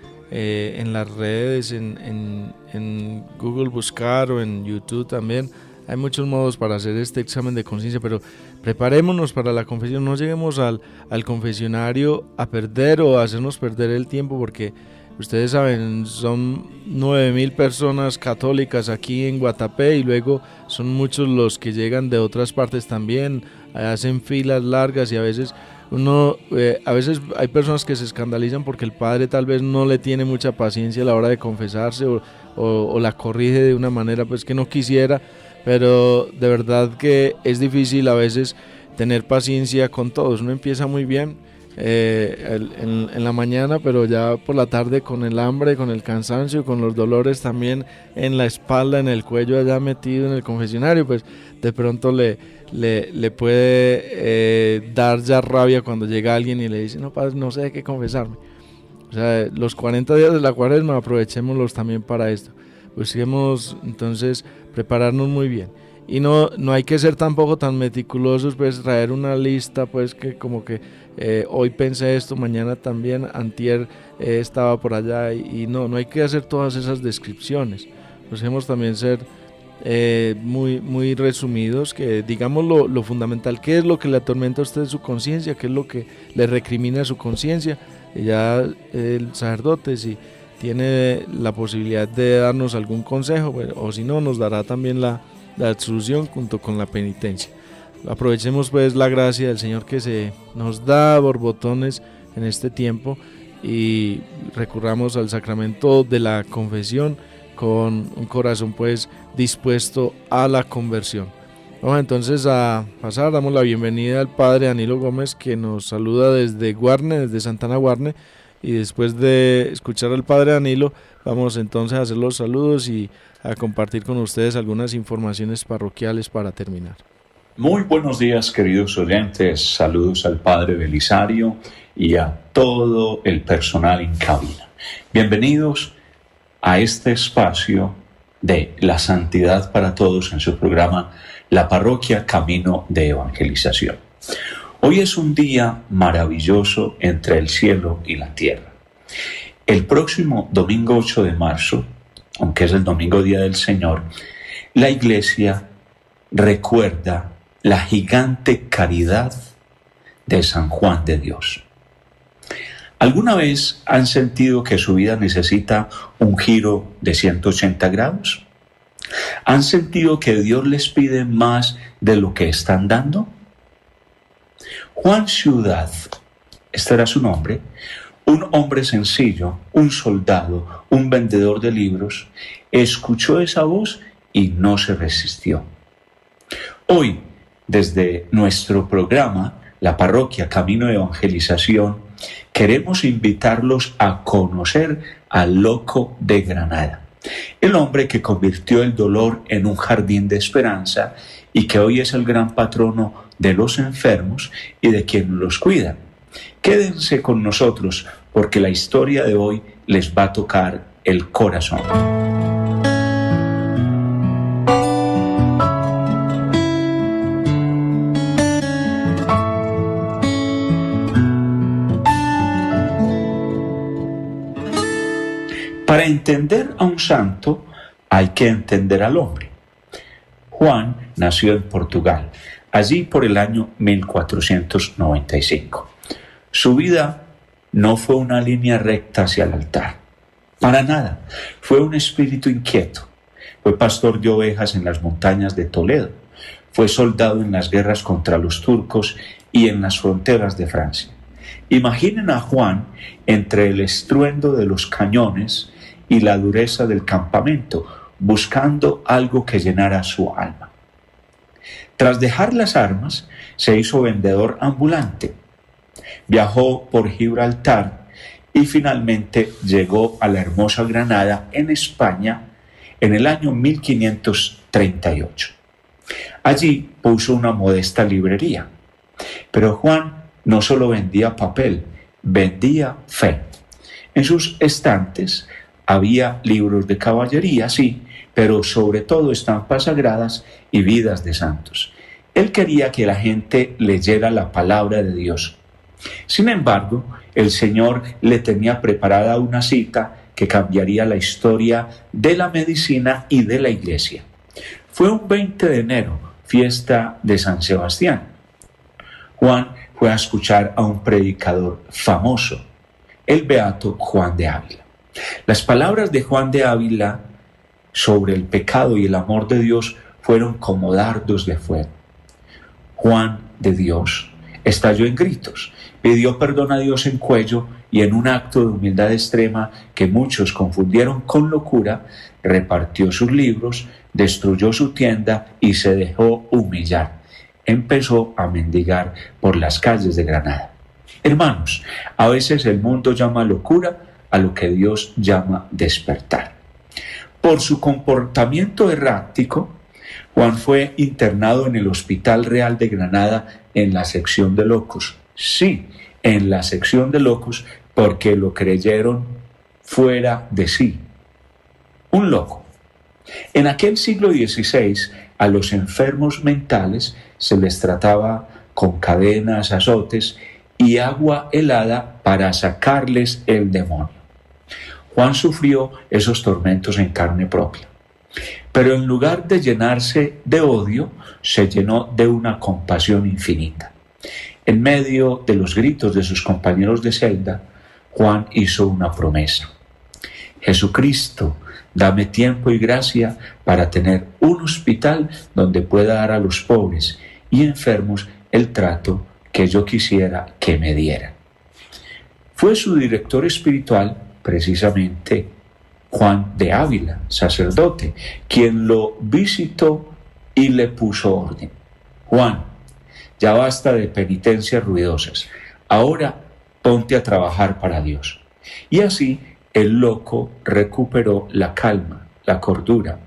las redes, en Google buscar o en YouTube también. Hay muchos modos para hacer este examen de conciencia, pero preparémonos para la confesión. No lleguemos al confesionario a perder o a hacernos perder el tiempo, porque Ustedes saben, son 9.000 personas católicas aquí en Guatapé y luego son muchos los que llegan de otras partes también, hacen filas largas y a veces hay personas que se escandalizan porque el padre tal vez no le tiene mucha paciencia a la hora de confesarse o la corrige de una manera pues que no quisiera, pero de verdad que es difícil a veces tener paciencia con todos. Uno empieza muy bien en la mañana, pero ya por la tarde con el hambre, con el cansancio, con los dolores también en la espalda, en el cuello allá metido en el confesionario, pues de pronto le puede dar ya rabia cuando llega alguien y le dice, no, padre, no sé de qué confesarme. O sea, los 40 días de la Cuaresma aprovechémoslos también para esto. Busquemos entonces prepararnos muy bien. Y no hay que ser tampoco tan meticulosos, pues traer una lista, pues que como que hoy pensé esto, mañana también, antier estaba por allá, y no hay que hacer todas esas descripciones. Busquemos también ser muy resumidos, que digamos lo fundamental, qué es lo que le atormenta a usted su conciencia, qué es lo que le recrimina su conciencia, y ya el sacerdote, si tiene la posibilidad de darnos algún consejo, pues, o si no, nos dará también la absolución junto con la penitencia. Aprovechemos pues la gracia del Señor que se nos da a borbotones en este tiempo y recurramos al sacramento de la confesión con un corazón pues dispuesto a la conversión. Vamos entonces a pasar, damos la bienvenida al padre Danilo Gómez, que nos saluda desde Guarne, desde Santana Guarne, y después de escuchar al padre Danilo vamos entonces a hacer los saludos y a compartir con ustedes algunas informaciones parroquiales para terminar. Muy buenos días, queridos oyentes. Saludos al padre Belisario y a todo el personal en cabina. Bienvenidos a este espacio de la santidad para todos en su programa La Parroquia Camino de Evangelización. Hoy es un día maravilloso entre el cielo y la tierra. El próximo domingo 8 de marzo, aunque es el domingo Día del Señor, la Iglesia recuerda la gigante caridad de San Juan de Dios. ¿Alguna vez han sentido que su vida necesita un giro de 180 grados? ¿Han sentido que Dios les pide más de lo que están dando? Juan Ciudad, este era su nombre, un hombre sencillo, un soldado, un vendedor de libros, escuchó esa voz y no se resistió. Hoy, desde nuestro programa, la Parroquia Camino de Evangelización, queremos invitarlos a conocer al Loco de Granada, el hombre que convirtió el dolor en un jardín de esperanza y que hoy es el gran patrono de los enfermos y de quienes los cuidan. Quédense con nosotros porque la historia de hoy les va a tocar el corazón. Para entender a un santo hay que entender al hombre. Juan nació en Portugal, allí por el año 1495. Su vida no fue una línea recta hacia el altar, para nada. Fue un espíritu inquieto. Fue pastor de ovejas en las montañas de Toledo. Fue soldado en las guerras contra los turcos y en las fronteras de Francia. Imaginen a Juan entre el estruendo de los cañones y la dureza del campamento, buscando algo que llenara su alma. Tras dejar las armas, se hizo vendedor ambulante. Viajó por Gibraltar y finalmente llegó a la hermosa Granada, en España, en el año 1538. Allí puso una modesta librería. Pero Juan no solo vendía papel, vendía fe. En sus estantes había libros de caballería, sí, pero sobre todo estampas sagradas y vidas de santos. Él quería que la gente leyera la palabra de Dios. Sin embargo, el Señor le tenía preparada una cita que cambiaría la historia de la medicina y de la iglesia. Fue un 20 de enero, fiesta de San Sebastián. Juan fue a escuchar a un predicador famoso, el beato Juan de Ávila. Las palabras de Juan de Ávila sobre el pecado y el amor de Dios fueron como dardos de fuego. Juan de Dios estalló en gritos, pidió perdón a Dios en cuello y en un acto de humildad extrema que muchos confundieron con locura, repartió sus libros, destruyó su tienda y se dejó humillar. Empezó a mendigar por las calles de Granada. Hermanos, a veces el mundo llama locura a lo que Dios llama despertar. Por su comportamiento errático, Juan fue internado en el Hospital Real de Granada en la sección de locos. Sí, en la sección de locos, porque lo creyeron fuera de sí. Un loco. En aquel siglo XVI, a los enfermos mentales se les trataba con cadenas, azotes y agua helada para sacarles el demonio. Juan sufrió esos tormentos en carne propia. Pero en lugar de llenarse de odio, se llenó de una compasión infinita. En medio de los gritos de sus compañeros de celda, Juan hizo una promesa. Jesucristo, dame tiempo y gracia para tener un hospital donde pueda dar a los pobres y enfermos el trato que yo quisiera que me dieran. Fue su director espiritual, precisamente, Juan de Ávila, sacerdote, quien lo visitó y le puso orden. Juan, ya basta de penitencias ruidosas, ahora ponte a trabajar para Dios. Y así el loco recuperó la calma, la cordura.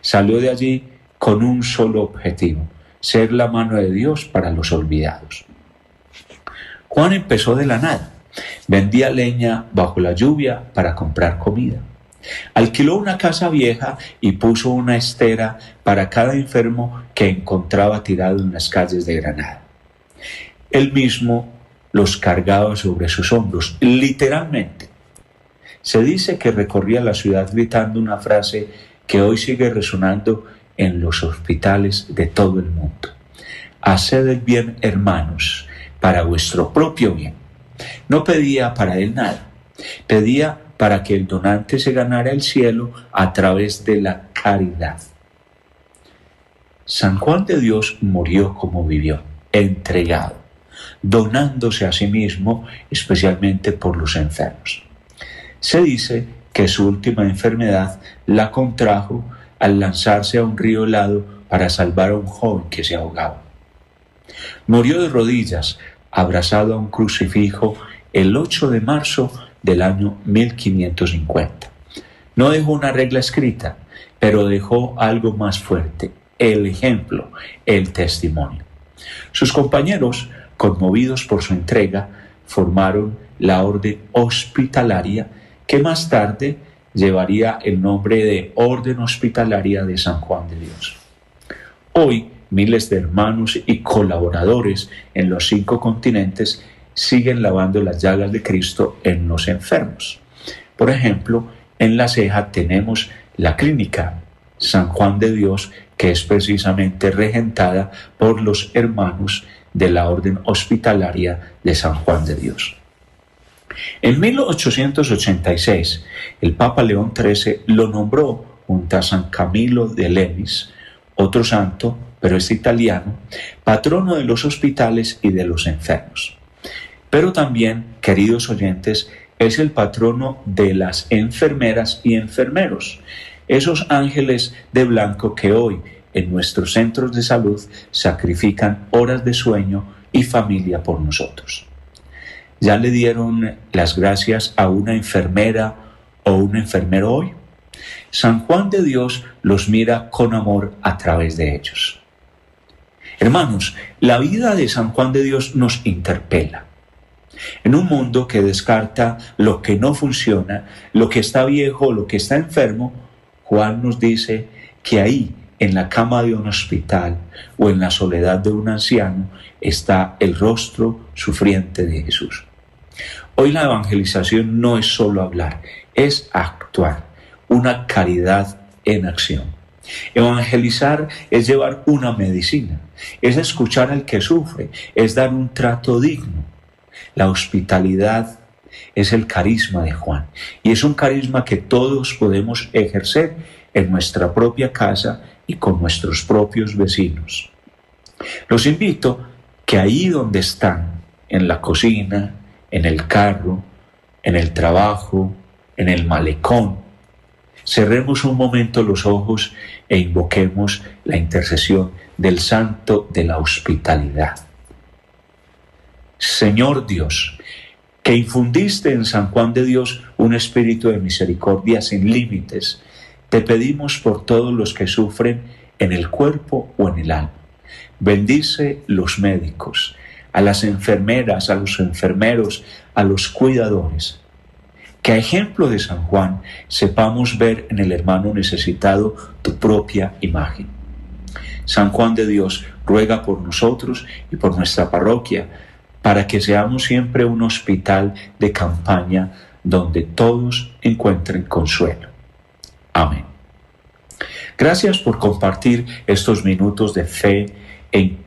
Salió de allí con un solo objetivo, ser la mano de Dios para los olvidados. Juan empezó de la nada, vendía leña bajo la lluvia para comprar comida. Alquiló una casa vieja y puso una estera para cada enfermo que encontraba tirado en las calles de Granada. Él mismo los cargaba sobre sus hombros, literalmente. Se dice que recorría la ciudad gritando una frase que hoy sigue resonando en los hospitales de todo el mundo. Haced el bien, hermanos, para vuestro propio bien. No pedía para él nada, pedía para que el donante se ganara el cielo a través de la caridad. San Juan de Dios murió como vivió, entregado, donándose a sí mismo, especialmente por los enfermos. Se dice que su última enfermedad la contrajo al lanzarse a un río helado para salvar a un joven que se ahogaba. Murió de rodillas, abrazado a un crucifijo, el 8 de marzo del año 1550. No dejó una regla escrita, pero dejó algo más fuerte, el ejemplo, el testimonio. Sus compañeros, conmovidos por su entrega, formaron la Orden Hospitalaria, que más tarde llevaría el nombre de Orden Hospitalaria de San Juan de Dios. Hoy, miles de hermanos y colaboradores en los 5 continentes siguen lavando las llagas de Cristo en los enfermos. Por ejemplo, en La Ceja tenemos la clínica San Juan de Dios, que es precisamente regentada por los hermanos de la Orden Hospitalaria de San Juan de Dios. En 1886, el Papa León XIII lo nombró junto a San Camilo de Lenis, otro santo, pero es italiano, patrono de los hospitales y de los enfermos. Pero también, queridos oyentes, es el patrono de las enfermeras y enfermeros, esos ángeles de blanco que hoy en nuestros centros de salud sacrifican horas de sueño y familia por nosotros. ¿Ya le dieron las gracias a una enfermera o un enfermero hoy? San Juan de Dios los mira con amor a través de ellos. Hermanos, la vida de San Juan de Dios nos interpela. En un mundo que descarta lo que no funciona, lo que está viejo, lo que está enfermo, Juan nos dice que ahí, en la cama de un hospital o en la soledad de un anciano, está el rostro sufriente de Jesús. Hoy la evangelización no es solo hablar, es actuar, una caridad en acción. Evangelizar es llevar una medicina, es escuchar al que sufre, es dar un trato digno. La hospitalidad Es el carisma de Juan. Y es un carisma que todos podemos ejercer en nuestra propia casa y con nuestros propios vecinos. Los invito que ahí donde están, en la cocina, en el carro, en el trabajo, en el malecón, cerremos un momento los ojos e invoquemos la intercesión del Santo de la Hospitalidad. Señor Dios, que infundiste en San Juan de Dios un espíritu de misericordia sin límites, te pedimos por todos los que sufren en el cuerpo o en el alma. Bendice los médicos, a las enfermeras, a los enfermeros, a los cuidadores. Que a ejemplo de San Juan sepamos ver en el hermano necesitado tu propia imagen. San Juan de Dios ruega por nosotros y por nuestra parroquia, para que seamos siempre un hospital de campaña donde todos encuentren consuelo. Amén. Gracias por compartir estos minutos de fe en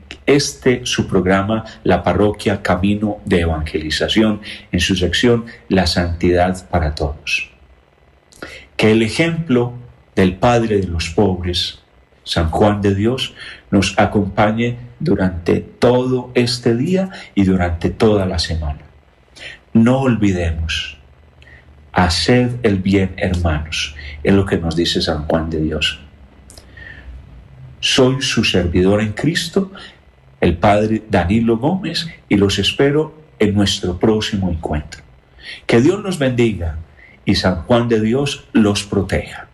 su programa, la Parroquia Camino de Evangelización, en su sección La Santidad para Todos. Que el ejemplo del Padre de los pobres, San Juan de Dios, nos acompañe durante todo este día y durante toda la semana. No olvidemos, haced el bien, hermanos, es lo que nos dice San Juan de Dios. Soy su servidor en Cristo, el Padre Danilo Gómez, y los espero en nuestro próximo encuentro. Que Dios los bendiga y San Juan de Dios los proteja.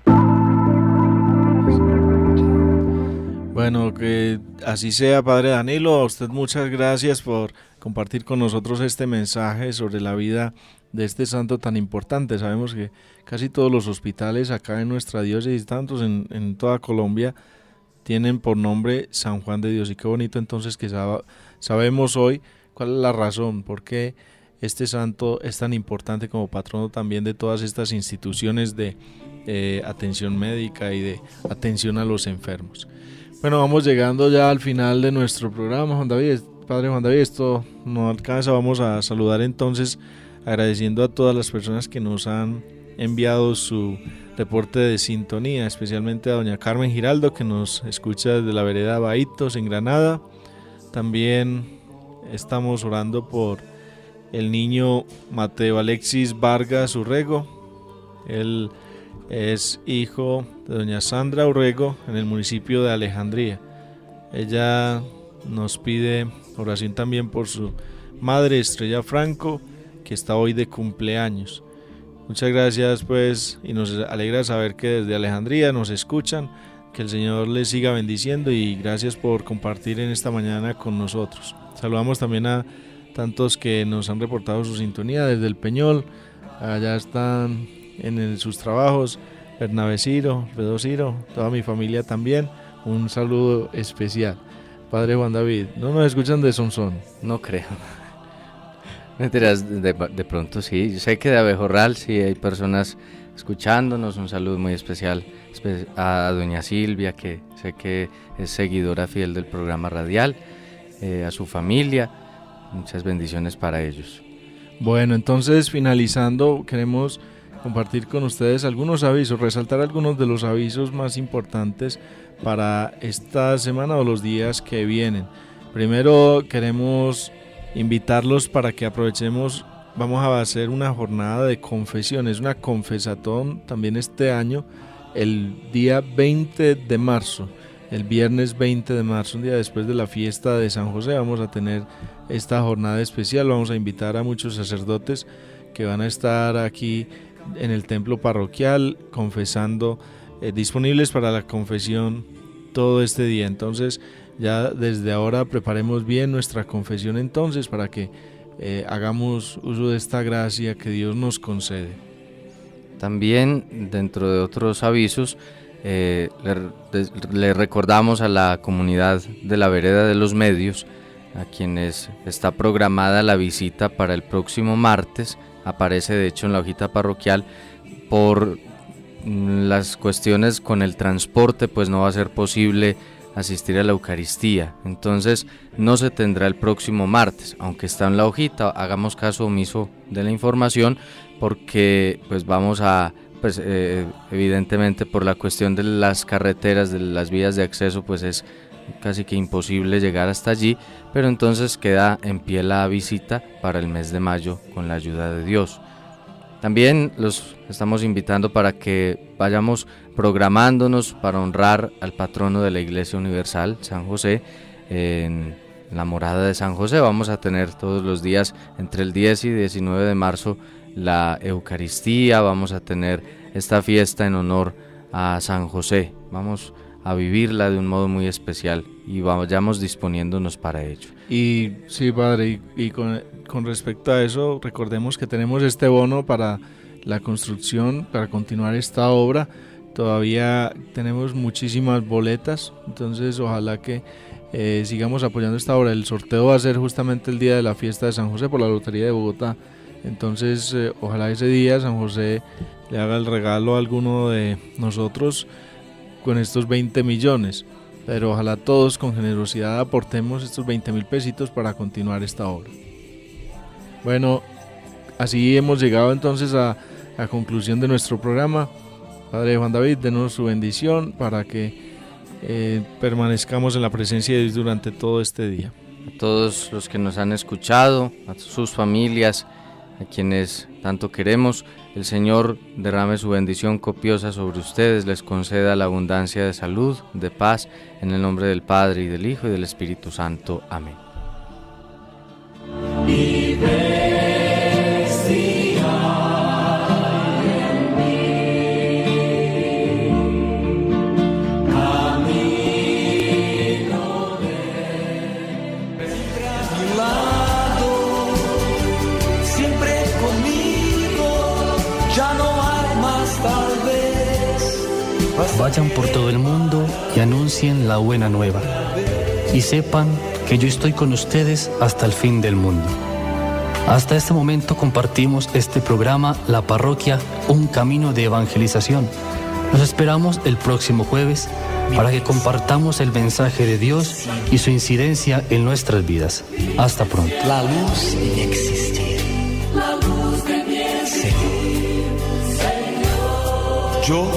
Bueno, que así sea, Padre Danilo. A usted muchas gracias por compartir con nosotros este mensaje sobre la vida de este santo tan importante. Sabemos que casi todos los hospitales acá en nuestra diócesis, tantos en toda Colombia, tienen por nombre San Juan de Dios. Y qué bonito entonces que sabemos hoy cuál es la razón, por qué este santo es tan importante como patrono también de todas estas instituciones de atención médica y de atención a los enfermos. Bueno, vamos llegando ya al final de nuestro programa, Juan David. Padre Juan David, esto no alcanza. Vamos a saludar entonces agradeciendo a todas las personas que nos han enviado su reporte de sintonía, especialmente a doña Carmen Giraldo, que nos escucha desde la vereda Bahitos en Granada. También estamos orando por el niño Mateo Alexis Vargas Urrego. Él es hijo de doña Sandra Urrego en el municipio de Alejandría. Ella nos pide oración también por su madre Estrella Franco, que está hoy de cumpleaños. Muchas gracias pues, y nos alegra saber que desde Alejandría nos escuchan. Que el Señor les siga bendiciendo y gracias por compartir en esta mañana con nosotros. Saludamos también a tantos que nos han reportado su sintonía desde el Peñol. Allá están en sus trabajos Bernabé Ciro, Alfredo Ciro, toda mi familia también. Un saludo especial. Padre Juan David, ¿no nos escuchan de Sonsón? No creo. De pronto sí, yo sé que de Abejorral sí hay personas escuchándonos. Un saludo muy especial a doña Silvia, que sé que es seguidora fiel del programa radial, a su familia, muchas bendiciones para ellos. Bueno, entonces finalizando, queremos compartir con ustedes algunos avisos, resaltar algunos de los avisos más importantes para esta semana o los días que vienen. Primero queremos invitarlos para que aprovechemos, vamos a hacer una jornada de confesiones, una confesatón también este año, el día 20 de marzo, el viernes 20 de marzo, un día después de la fiesta de San José, vamos a tener esta jornada especial. Vamos a invitar a muchos sacerdotes que van a estar aquí en el templo parroquial confesando, disponibles para la confesión todo este día. Entonces ya desde ahora preparemos bien nuestra confesión entonces para que hagamos uso de esta gracia que Dios nos concede. También dentro de otros avisos le recordamos a la comunidad de la Vereda de los Medios, a quienes está programada la visita para el próximo martes. Aparece de hecho en la hojita parroquial. Por las cuestiones con el transporte pues no va a ser posible asistir a la Eucaristía. Entonces no se tendrá el próximo martes, aunque está en la hojita. Hagamos caso omiso de la información, porque pues vamos a, evidentemente por la cuestión de las carreteras, de las vías de acceso, pues es casi que imposible llegar hasta allí, pero entonces queda en pie la visita para el mes de mayo con la ayuda de Dios. También los estamos invitando para que vayamos programándonos para honrar al patrono de la Iglesia Universal, San José, en la morada de San José. Vamos a tener todos los días entre el 10 y 19 de marzo la Eucaristía, vamos a tener esta fiesta en honor a San José. Vamos a vivirla de un modo muy especial y vayamos disponiéndonos para ello. Y sí, padre, y con respecto a eso, recordemos que tenemos este bono para la construcción, para continuar esta obra. Todavía tenemos muchísimas boletas, entonces ojalá que sigamos apoyando esta obra. El sorteo va a ser justamente el día de la fiesta de San José por la Lotería de Bogotá. Entonces ojalá ese día San José le haga el regalo a alguno de nosotros con estos 20 millones, pero ojalá todos con generosidad aportemos estos 20.000 pesitos para continuar esta obra. Bueno, así hemos llegado entonces a la conclusión de nuestro programa. Padre Juan David, denos su bendición para que permanezcamos en la presencia de Dios durante todo este día. A todos los que nos han escuchado, a sus familias, a quienes tanto queremos, el Señor derrame su bendición copiosa sobre ustedes, les conceda la abundancia de salud, de paz, en el nombre del Padre, y del Hijo, y del Espíritu Santo. Amén. Vayan por todo el mundo y anuncien la buena nueva. Y sepan que yo estoy con ustedes hasta el fin del mundo. Hasta este momento compartimos este programa, La Parroquia, un camino de evangelización. Los esperamos el próximo jueves para que compartamos el mensaje de Dios y su incidencia en nuestras vidas. Hasta pronto. La luz de existir. La luz de mi existir, Señor. Yo